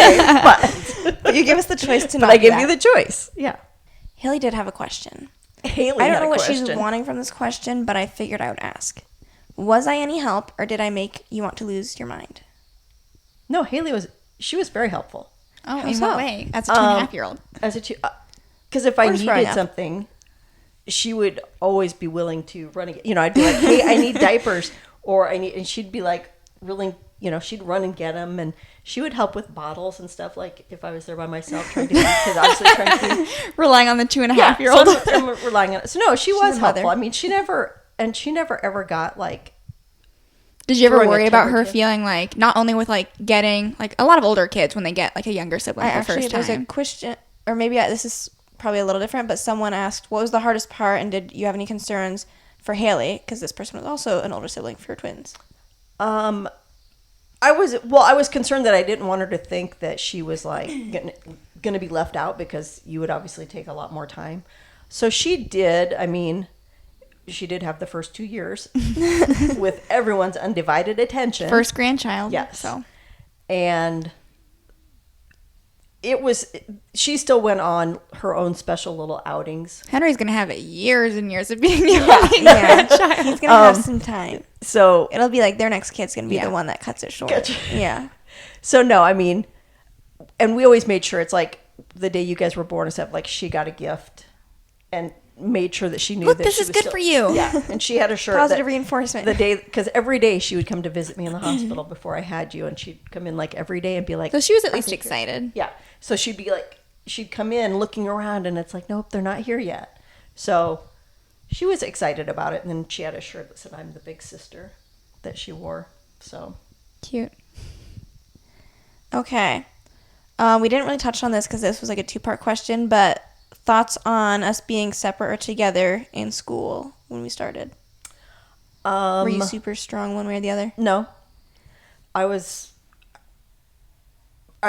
same, but You give us the choice to but not I do give that. you the choice. Yeah. Haley did have a question. Haley I had don't know a what question. she's wanting from this question, but I figured I would ask. Was I any help, or did I make you want to lose your mind? No, Haley was very helpful. Oh, How in so? what way? As a 2.5-year-old. As a because if I Or just growing needed up. something, she would always be willing to run. I'd be like, "Hey, I need diapers," or and she'd be like, really, she'd run and get them, and she would help with bottles and stuff. Like if I was there by myself trying to feed, because obviously trying to feed. Relying on the 2.5-year-old. So I'm relying on it. So no, she was a mother. helpful. I mean, she never ever got like. Did you ever throwing a worry about her temperature. feeling like, not only with like getting, like a lot of older kids when they get like a younger sibling I for the actually, first there's a time. question, or maybe this is probably a little different, but someone asked, what was the hardest part, and did you have any concerns for Haley? Because this person was also an older sibling for your twins. I was concerned that I didn't want her to think that she was like going to be left out because you would obviously take a lot more time. So she did. I mean, she did have the first 2 years with everyone's undivided attention. First grandchild. Yes. So And she still went on her own special little outings. Henry's gonna have years and years of being your Yeah, he's gonna have some time. So It'll be like their next kid's gonna be Yeah. the one that cuts it short. Gotcha. Yeah. So no, I mean, and we always made sure it's like the day you guys were born and stuff, like she got a gift and made sure that she knew Look, that this she is was good still- for you. Yeah, and she had a shirt. Positive that reinforcement. The day, because every day she would come to visit me in the hospital before I had you, and she'd come in like every day and be like. So she was at "I least think you're-" excited. Yeah, so she'd be like, she'd come in looking around, and it's like, nope, they're not here yet. So she was excited about it, and then she had a shirt that said, "I'm the big sister," that she wore. So Cute. Okay. We didn't really touch on this because this was like a 2-part question, but thoughts on us being separate or together in school when we started? Were you super strong one way or the other? No. I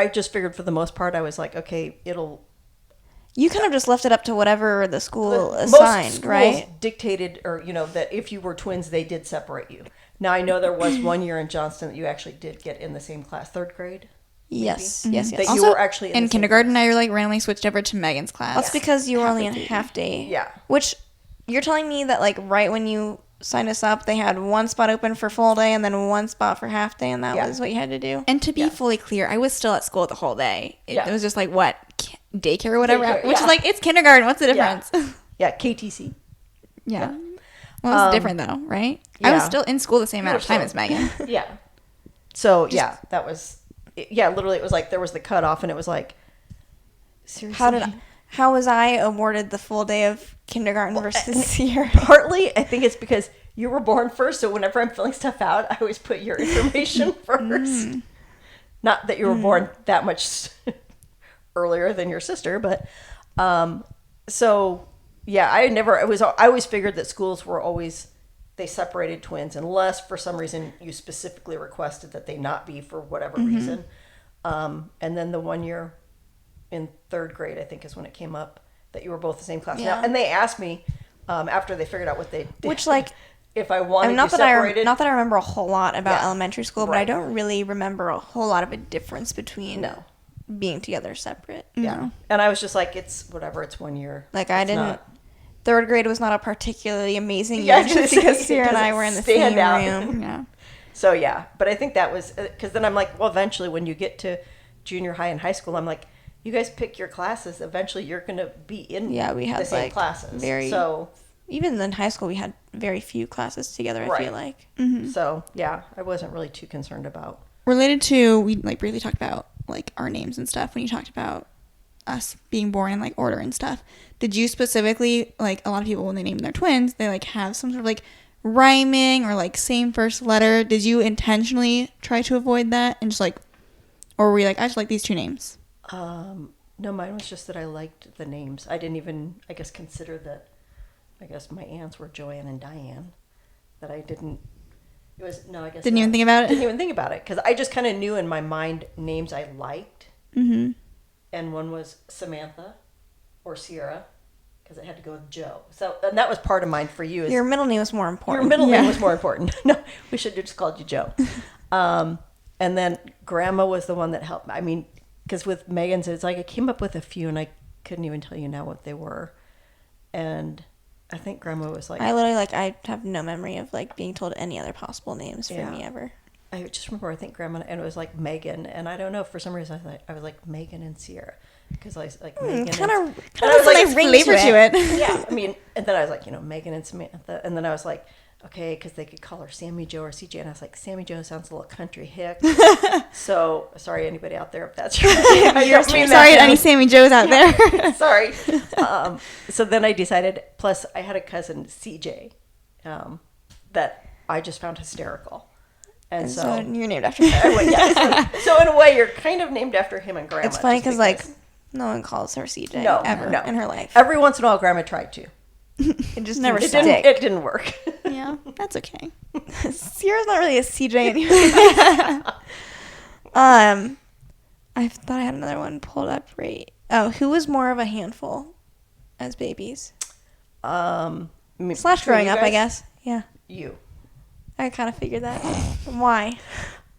just figured for the most part, I was like, okay, You kind of just left it up to whatever the school most assigned, schools right? dictated, or, that if you were twins, they did separate you. Now, I know there was one year in Johnston that you actually did get in the same class, 3rd grade. Yes, maybe? yes, yes. That you Also, were actually in the same kindergarten, I like randomly switched over to Megan's class. That's because you were only in half day. Yeah. Which you're telling me that like right when you signed us up, they had one spot open for full day and then one spot for half day, and that Yeah. was what you had to do. And to be fully clear, I was still at school the whole day. It Yeah. was just like, what? Daycare or whatever? Daycare, Which yeah. is like, it's kindergarten. What's the Yeah. difference? Yeah, KTC. Yeah. Well, it's different though, right? I was yeah. still in school the same amount of time as Megan. Yeah. So, yeah, that was, literally it was like there was the cutoff, and it was like, seriously? How was I awarded the full day of kindergarten versus this year? Partly, I think it's because you were born first, so whenever I'm filling stuff out, I always put your information first. Not that you were born that much earlier than your sister, but so yeah, I always figured that schools were always, they separated twins unless for some reason you specifically requested that they not be for whatever reason. And then the one year in 3rd grade, I think, is when it came up that you were both the same class. Yeah. Now, and they asked me after they figured out what they did, Which, like, if I wanted not you that separated. not that I remember a whole lot about Yeah. elementary school, but I Right. don't really remember a whole lot of a difference between No. being together separate. Yeah. And I was just like, it's whatever, it's 1 year. Like I It's didn't. not- 3rd grade was not a particularly amazing Yeah, I year was gonna just because say, Ciera it and I doesn't were in the stand same out. room. Yeah. So yeah, but I think that was because then I'm like, well, eventually when you get to junior high and high school, I'm like, you guys pick your classes. Eventually, you're going to be in Yeah, we had the same like classes. very. So Even in high school, we had very few classes together. I Right. feel like. so yeah, I wasn't really too concerned about. Related to, we like briefly talked about like our names and stuff when you talked about us being born in like order and stuff. Did you specifically, like a lot of people when they name their twins, they like have some sort of like rhyming or like same first letter? Did you intentionally try to avoid that and just like, or were you like, I just like these 2 names? No, mine was just that I liked the names. I didn't even, I guess, consider that. I guess my aunts were Joanne and Diane. That I didn't. It was no, I guess Didn't even think about it? Didn't even think about it because I just kind of knew in my mind names I liked. Mm-hmm. And one was Samantha or Ciera because it had to go with Joe. So, and that was part of mine for you. Is Your middle name was more important. your middle name Yeah. was more important. No, we should have just called you Joe. And then Grandma was the one that helped. I mean, because with Megan's, it's like I came up with a few, and I couldn't even tell you now what they were. And I think Grandma was like, I literally I have no memory of like being told any other possible names for Yeah. me ever. I just remember I think Grandma, and it was like Megan, and I don't know, for some reason I was like Megan and Ciera because I was like Megan. Kind and, of and I was like, flavor to it. yeah, I mean, and then I was like, Megan and Samantha, and then I was like, okay, because they could call her Sammy Joe or CJ, and I was like, Sammy Joe sounds a little country hick. So sorry, anybody out there if that's right. I don't mean Sorry, that. any Sammy Joes out there. Sorry. So then I decided. Plus, I had a cousin CJ that I just found hysterical, and so so. you're named after her. I went, yeah. So in a way, you're kind of named after him and Grandma. It's funny just because no one calls her CJ No, ever no. in her life. every once in a while, Grandma tried to. It just Never never It didn't. stuck. It didn't work. Yeah, that's okay. Sierra's not really a CJ anyway. I thought I had another one pulled up right. Oh, who was more of a handful as babies? Slash growing you up, I guys? guess. Yeah, You. I kind of figured that. Why?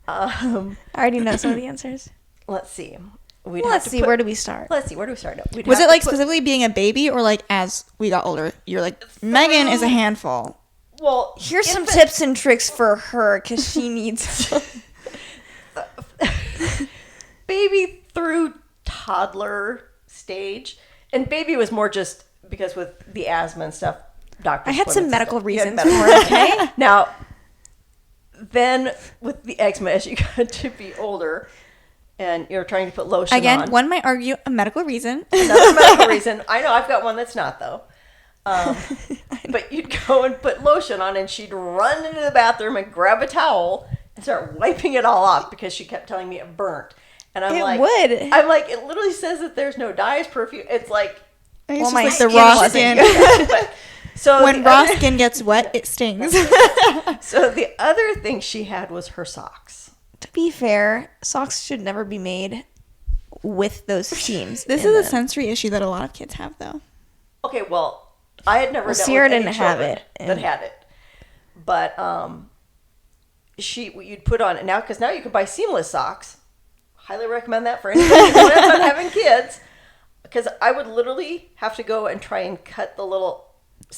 Um, I already know some of the answers. let's see. we'd Well, have let's to see. put- Where do we start? Let's see. Where do we start? We'd Was have it to like put- specifically being a baby, or like as we got older, you're like, Megan is a handful? Well, Here's some infant- tips and tricks for her because she needs. baby through toddler stage, and baby was more just because with the asthma and stuff. Doctor. I had some medical You had reasons medical for it, okay? Now, then with the eczema, as you got to be older, and you're trying to put lotion Again, on. one might argue a medical reason. Another medical reason. I know I've got one that's not though. But you'd go and put lotion on, and she'd run into the bathroom and grab a towel and start wiping it all off because she kept telling me it burnt. And I'm It like, would. I'm like, it literally says that there's no dyes, perfume. It's like, It's Well, just my like the skin raw wasn't skin. but, so When the raw other- skin gets wet, it stings. So the other thing she had was her socks. To be fair, socks should never be made with those seams. This in is a them. sensory issue that a lot of kids have, though. Okay, well, I had never Well, dealt Ciera with any didn't have children it, that and- had it, but you'd put on now because now you can buy seamless socks. Highly recommend that for anybody who plans on having kids, because I would literally have to go and try and cut the little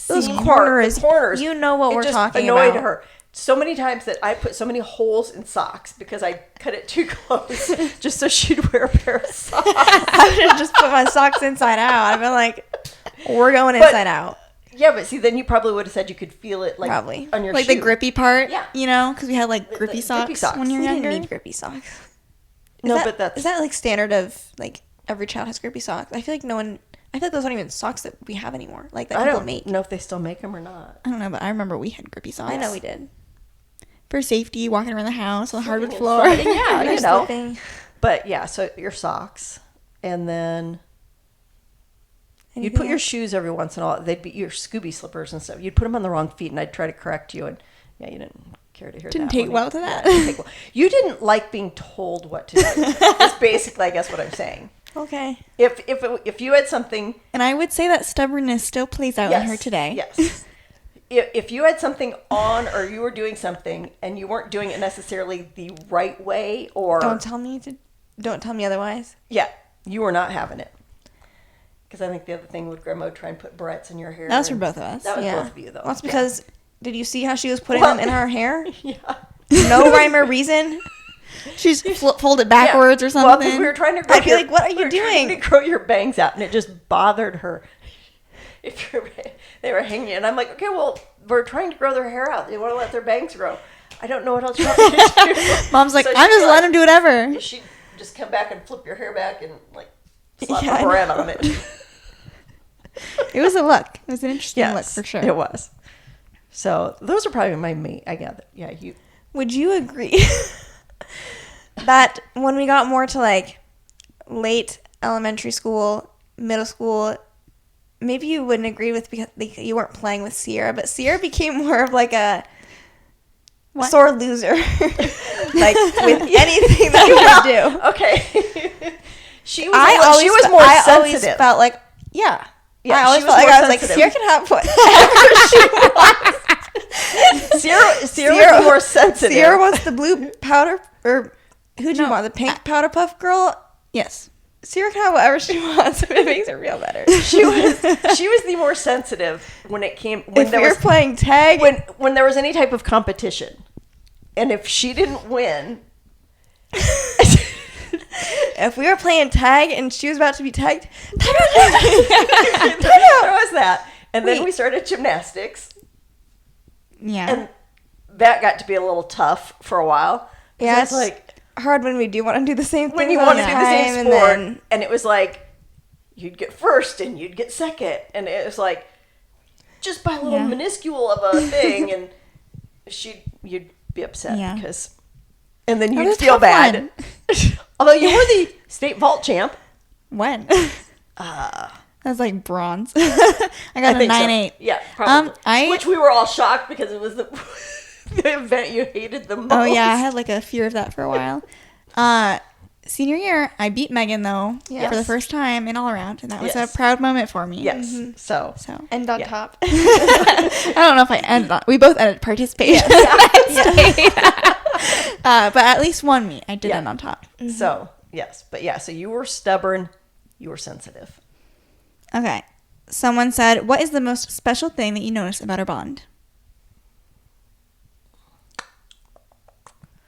Those seam corners. part, the corners. You know what It we're just talking annoyed about. her so many times that I put so many holes in socks because I cut it too close just so she'd wear a pair of socks. I should have just put my socks inside out. I've been like, we're going But- inside out. Yeah, but see, then you probably would have said you could feel it like Probably. on your Like shoe. the grippy part, Yeah. you know, because we had like The grippy grippy socks, socks. when you're We younger. didn't need grippy socks. No, Is that- but that's is that like standard of like every child has grippy socks? I feel like no one. I feel like those aren't even socks that we have anymore. Like that I people don't make. know if they still make them or not. I don't know, but I remember we had grippy socks. I know we did. For safety, walking around the house on the hardwood Slipping floor. and sliding, yeah, Or you know. slipping. But yeah, so your socks, and then you'd Anything put your else? shoes every once in a while. They'd be your Scooby slippers and stuff. You'd put them on the wrong feet, and I'd try to correct you. And yeah, you didn't care to hear Didn't that. take one. well to Yeah, that. didn't take well. You didn't like being told what to do. That's basically, I guess, what I'm saying. Okay. If you had something, And I would say that stubbornness still plays out in her today. Yes. If you had something on, or you were doing something and you weren't doing it necessarily the right way, or Don't tell me otherwise. yeah, you were not having it. Because I think the other thing would Grandma would try and put barrettes in your hair. That was for and- both of us. That was Yeah. both of you, though. Well, that's Yeah. because did you see how she was putting Well- them in her hair? Yeah. No rhyme or reason. She's fold it backwards or something. Well, because we were trying to grow I'd be like, "What are you we were trying doing?" to grow your bangs out, and it just bothered her. They were hanging, and I'm like, okay, well, we're trying to grow their hair out. They want to let their bangs grow. I don't know what else you want me to do. Mom's like, So I'm she'd just be letting him do whatever. She'd just come back and flip your hair back and like slap Yeah, I a barrette on it. It was a look. It was an interesting look Yes, for sure. it was. So those are probably my main. I gather. Yeah, you. Would you agree that when we got more to like late elementary school, middle school, maybe you wouldn't agree with because like, you weren't playing with Ciera, but Ciera became more of like a What? sore loser, like with anything that we would do. Okay. she was. I she was more I sensitive. always felt like yeah. Yeah, I always she felt was like I more was like sensitive. Ciera can have whatever she wants. Ciera was more sensitive. Ciera was the blue powder, or who'd you No, want? The pink powder puff girl? Yes. Ciera can have whatever she wants. It makes it real better. she was the more sensitive when it came when If there we were was playing tag, when there was any type of competition, and if she didn't win, if we were playing tag and she was about to be tagged, there was that. And then Wait. we started gymnastics, Yeah. and that got to be a little tough for a while. yeah, It's it's like hard when we do want to do the same thing. when you want to do the same sport, and it was like you'd get first and you'd get second, and it was like just by a little Yeah. minuscule of a thing, and you'd be upset Yeah. because, and then That you'd was a feel tough bad. Although you were the state vault champ. When? Uh, That was like bronze. I got a think so. 9.8. Yeah, probably. I Which we were all shocked because it was the event you hated the most. Oh yeah, I had like a fear of that for a while. Senior year, I beat Megan though Yes. for the first time in all around, and that was Yes. a proud moment for me. Yes. So. So end on Yeah. top. I don't know if I ended on. We both ended participation. But at least one meet, I did Yeah. end on top. So Yes, but yeah, so you were stubborn, you were sensitive. Okay. Someone said, what is the most special thing that you notice about our bond?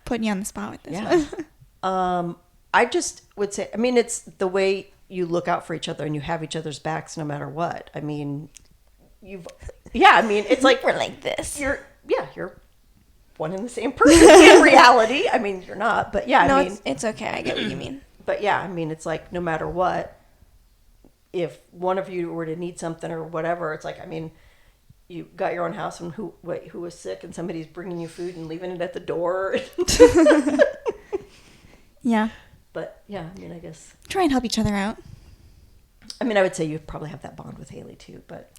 Putting you on the spot with this one. I just would say, I mean, it's the way you look out for each other and you have each other's backs no matter what. I mean, it's like We're like this. you're one and the same person in reality. I mean, you're not, but yeah, No, I mean, it's okay. I get what you mean. but yeah, I mean, it's like no matter what, if one of you were to need something or whatever, it's like, I mean, you got your own house and who was sick and somebody's bringing you food and leaving it at the door. Yeah. But yeah, I mean, I guess. Try and help each other out. I mean, I would say you probably have that bond with Haley too, but.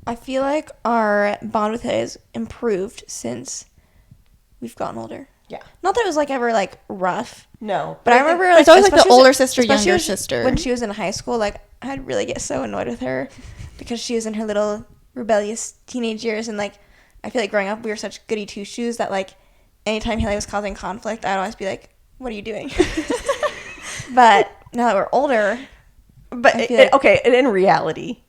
I feel like our bond with Haley has improved since we've gotten older. Yeah. Not that it was like ever like rough, No. but I remember it's like always like the especially older sister, especially younger when sister. When she was in high school, like I'd really get so annoyed with her because she was in her little rebellious teenage years, and like I feel like growing up we were such goody two shoes that like anytime Haley was causing conflict, I'd always be like, "What are you doing?" But now that we're older, But okay, and in reality,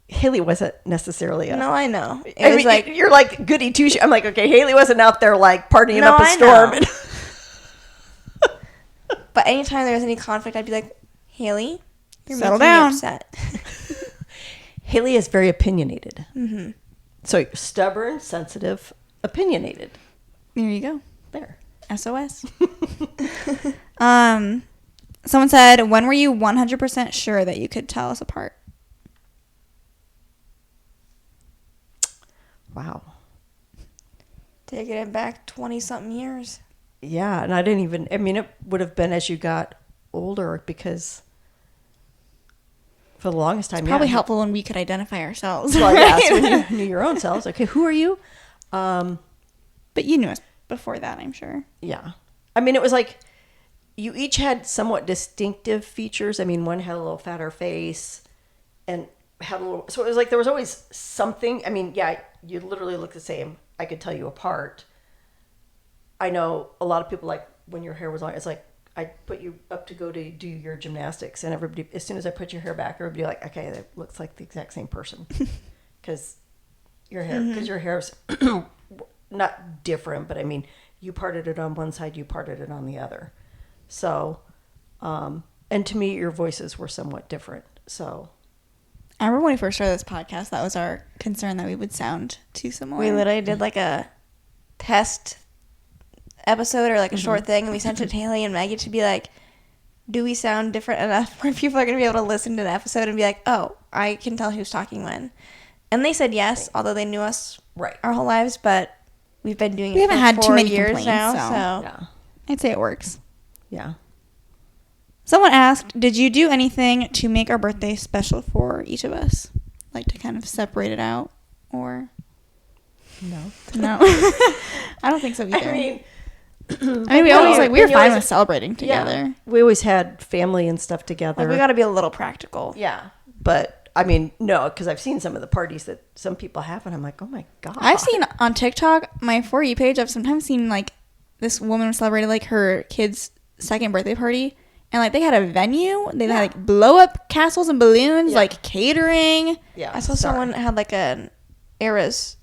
Haley wasn't necessarily a. no, I know it I was mean, like you're like goody two shoes. I'm like, okay, Haley wasn't out there like partying No, up a I storm. know. But anytime there was any conflict, I'd be like, Haley, you're Settle making down. me upset. Haley is very opinionated. Mm-hmm. So stubborn, sensitive, opinionated. There you go. There. SOS. Someone said, when were you 100% sure that you could tell us apart? Wow. Taking it back 20-something years. Yeah, and I didn't even. I mean, it would have been as you got older because for the longest time, Probably yeah. helpful when we could identify ourselves. Well, yeah, so when you knew your own selves. Okay, who are you? But you knew us before that, I'm sure. Yeah. I mean, it was like you each had somewhat distinctive features. I mean, one had a little fatter face and had a little. So it was like there was always something. I mean, yeah, you literally look the same. I could tell you apart. I know a lot of people like when your hair was long, it's like I put you up to go to do your gymnastics, and everybody, as soon as I put your hair back, everybody like, okay, that looks like the exact same person. Because your hair's not different, but I mean, you parted it on one side, you parted it on the other. So, and to me, your voices were somewhat different. So, I remember when we first started this podcast, that was our concern, that we would sound too similar. We literally did like a test episode or like a short thing, and we sent it to Haley and Maggie to be like, do we sound different enough where people are going to be able to listen to the episode and be like, oh, I can tell who's talking when? And they said yes, although they knew us our whole lives, but we've been doing it haven't for had 4 too many years complaints, now, so. yeah. I'd say it works. Yeah. Someone asked, did you do anything to make our birthday special for each of us? Like to kind of separate it out, or? No. No. I don't think so either. I mean, we always like, we were you fine always- with celebrating together. Yeah. We always had family and stuff together. like we got to be a little practical. Yeah. But I mean, no, because I've seen some of the parties that some people have, and I'm like, oh my God. I've seen on TikTok, my For You page, I've sometimes seen like this woman celebrated like her kid's second birthday party, and like they had a venue, they had like blow up castles and balloons, like catering. Yeah. I saw someone had like an Eras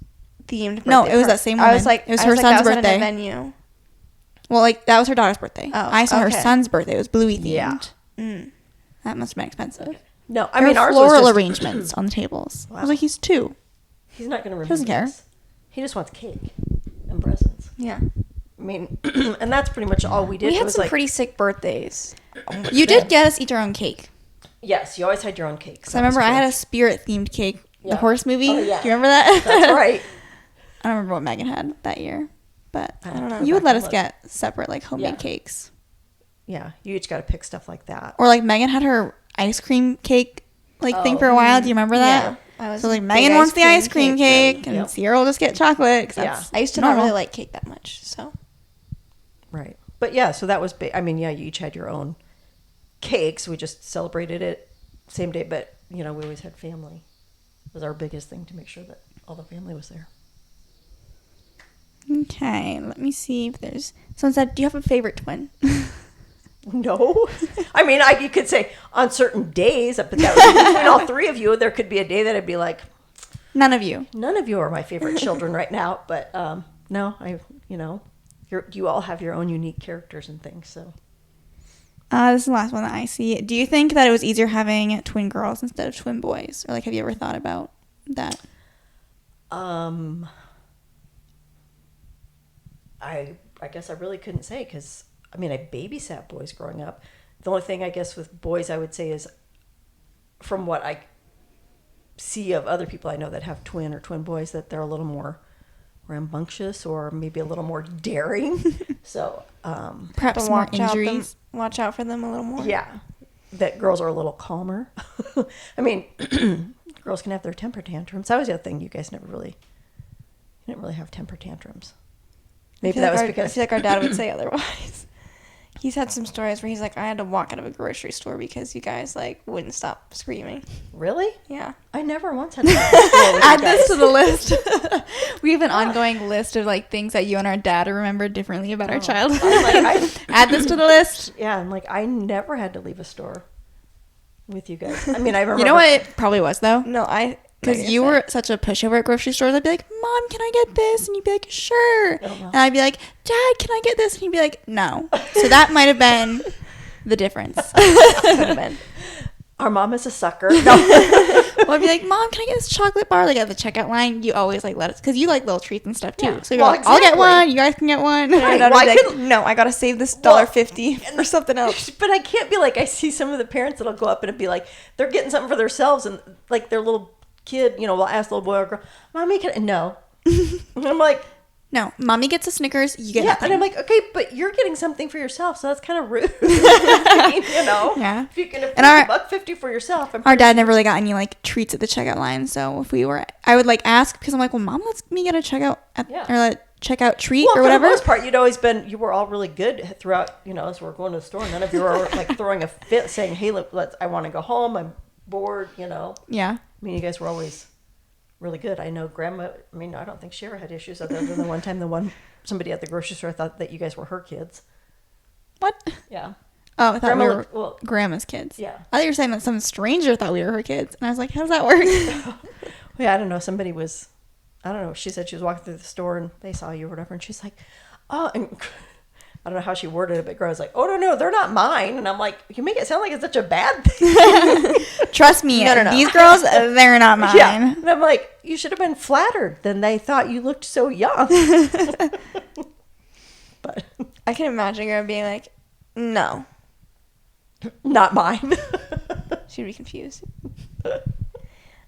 themed. No, birthday it was party. that same I woman. was like, It was I her like, son's that was at birthday. a venue. Well, like that was her daughter's birthday. Oh, I saw her okay. son's birthday. It was bluey themed. Yeah. That must have been expensive. No, I There mean, were ours floral was just, arrangements on the tables. I Wow. was like, he's 2. he's not going to remember. doesn't care. this. He just wants cake and presents. Yeah. I mean, and that's pretty much all we did. We It had was some like, pretty sick birthdays. You did get us each our own cake. yes, you always had your own cakes. So I remember I had a spirit themed cake. Yeah. The horse movie. Oh, yeah. Do you remember that? That's right. I don't remember what Megan had that year, but I don't know. you would let us Look. get separate like homemade Yeah. cakes. Yeah, you each got to pick stuff like that. Or like Megan had her ice cream cake like thing for a while. Do you remember that? Yeah. I was So like big Megan wants the ice cream cake, fan. and Yep. Ciera will just get chocolate. 'Cause Yeah. that's I used to normal. not really like cake that much, so. Right. But yeah, so that was big. I mean, yeah, you each had your own cakes. We just celebrated it same day, but you know, we always had family. It was our biggest thing to make sure that all the family was there. Okay, let me see if there's. Someone said, "Do you have a favorite twin?" No. I mean, you could say on certain days, but that would be between all three of you, there could be a day that I'd be like, None of you. none of you are my favorite children right now. But no, you all have your own unique characters and things. So This is the last one that I see. Do you think that it was easier having twin girls instead of twin boys? Or, like, have you ever thought about that? I guess I really couldn't say because, I mean, I babysat boys growing up. The only thing I guess with boys I would say is from what I see of other people I know that have twin or twin boys that they're a little more rambunctious or maybe a little more daring. So, Perhaps But more injuries. watch out for them a little more. yeah, that girls are a little calmer. I mean, girls can have their temper tantrums. That was the other thing. You guys you didn't really have temper tantrums. Maybe that was because I feel like our dad would say otherwise. He's had some stories where he's like, I had to walk out of a grocery store because you guys like wouldn't stop screaming. Really? Yeah. I never once had to add Add this to the list. We have an ongoing list of like things that you and our dad remember differently about our childhood. Add this to the list. Yeah, I'm like, I never had to leave a store with you guys. I mean, I remember. You know what it probably was though? No, Because you were such a pushover at grocery stores. I'd be like, Mom, can I get this? And you'd be like, sure. Oh, well. And I'd be like, Dad, can I get this? And he'd be like, no. So that might have been the difference. Could have been. Our mom is a sucker. No. Well, I'd be like, Mom, can I get this chocolate bar? Like at the checkout line, you always like let us, because you like little treats and stuff too. Yeah. So you're Well, like, I'll get exactly. one. You guys can get one. Right. And I'd Well, be I like, couldn't- no, I gotta save this Well, $1.50 for something else. But I can't be like, I see some of the parents that'll go up and it'd be like, they're getting something for themselves and like their little kid, will ask the little boy or girl, Mommy, can I? No. And I'm like, No, Mommy gets a Snickers. You get yeah. nothing. And I'm like, okay, but you're getting something for yourself, so that's kind of rude. I mean, Yeah. If you can afford And our- $1.50 for yourself. Our dad never really got any like treats at the checkout line. So if I would like ask because I'm like, well, Mom, let's me get a checkout or like checkout treat Well, or whatever. for the most part, you were all really good throughout, as we're going to the store. None of you were like throwing a fit saying, hey, I want to go home. I'm bored, Yeah. I mean, you guys were always really good. I know Grandma, I don't think Ciera had issues other than the one time somebody at the grocery store thought that you guys were her kids. What? Yeah. Oh, I thought Grandma we were looked- Grandma's kids. Yeah. I thought you were saying that some stranger thought we were her kids. And I was like, how does that work? Yeah, I don't know. I don't know. She said she was walking through the store and they saw you or whatever. And she's like, oh, and I don't know how she worded it, but Grandma's like, oh, no, they're not mine. And I'm like, you make it sound like it's such a bad thing. Trust me, No. these girls, they're not mine. Yeah. And I'm like, you should have been flattered. Then they thought you looked so young. But I can imagine her being like, no. not mine. She'd be confused.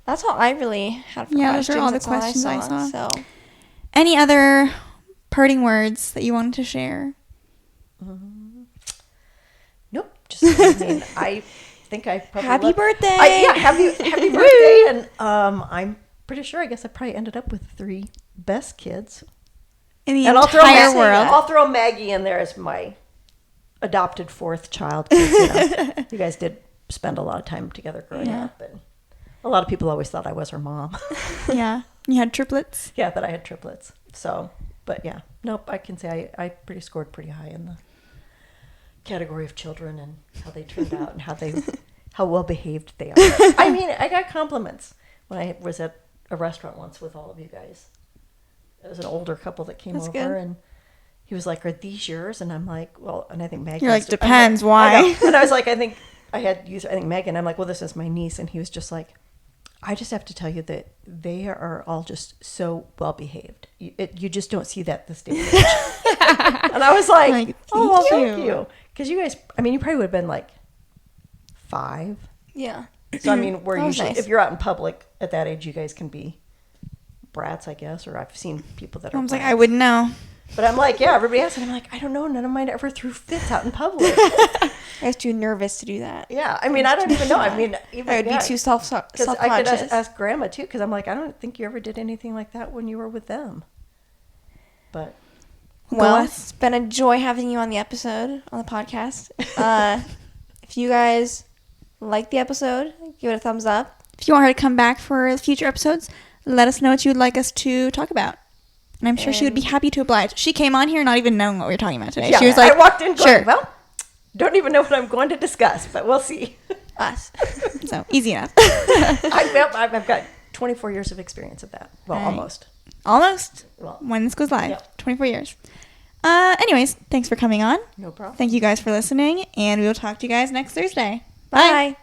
That's all I really had for Yeah, questions. those are all the That's questions I saw. So Any other parting words that you wanted to share? Nope. I think I probably happy left- birthday. happy birthday. And I'm pretty sure, I guess I probably ended up with 3 best kids. In the And I'll throw entire world. I'll throw Maggie in there as my adopted 4th child. 'Cause, you guys did spend a lot of time together growing up, and a lot of people always thought I was her mom. Yeah. You had triplets? Yeah, that I had triplets. So, but yeah, nope. I can say I scored pretty high in the category of children and how they turned out and how well behaved they are. I mean, I got compliments when I was at a restaurant once with all of you guys. It was an older couple that came That's over good. and he was like, "Are these yours?" And I'm like, "Well," and I think Maggie. You're like, was- "Depends, I why?" know. And I was like, "I think I had used. I think Megan." I'm like, "Well, this is my niece," and he was just like, "I just have to tell you that they are all just so well behaved. You just don't see that this day and age." And I was like, "Oh, well, thank you," because you guys. I mean, you probably would have been like 5. yeah. So I mean, we're That was usually nice. if you're out in public at that age, you guys can be brats, I guess. Or I've seen people that are. I was like, brats. I wouldn't know. But I'm like, yeah, everybody asks, and I'm like, I don't know. None of mine ever threw fits out in public. I was too nervous to do that. Yeah, I mean, I don't even know. I mean, even I would be too because I could self-conscious. ask Grandma too, because I'm like, I don't think you ever did anything like that when you were with them. But Well, Go it's been a joy having you on the podcast. If you guys like the episode, give it a thumbs up. If you want her to come back for future episodes, let us know what you would like us to talk about. And I'm sure she would be happy to oblige. She came on here not even knowing what we were talking about today. yeah, She was like, I walked in going, sure. well, Don't even know what I'm going to discuss, but we'll see. Us. So easy enough. I've got 24 years of experience of that. Well, All right. almost. Almost. Well, When this goes live. Yep. 24 years. Anyways, thanks for coming on. no problem. Thank you guys for listening, and we will talk to you guys next Thursday. Bye.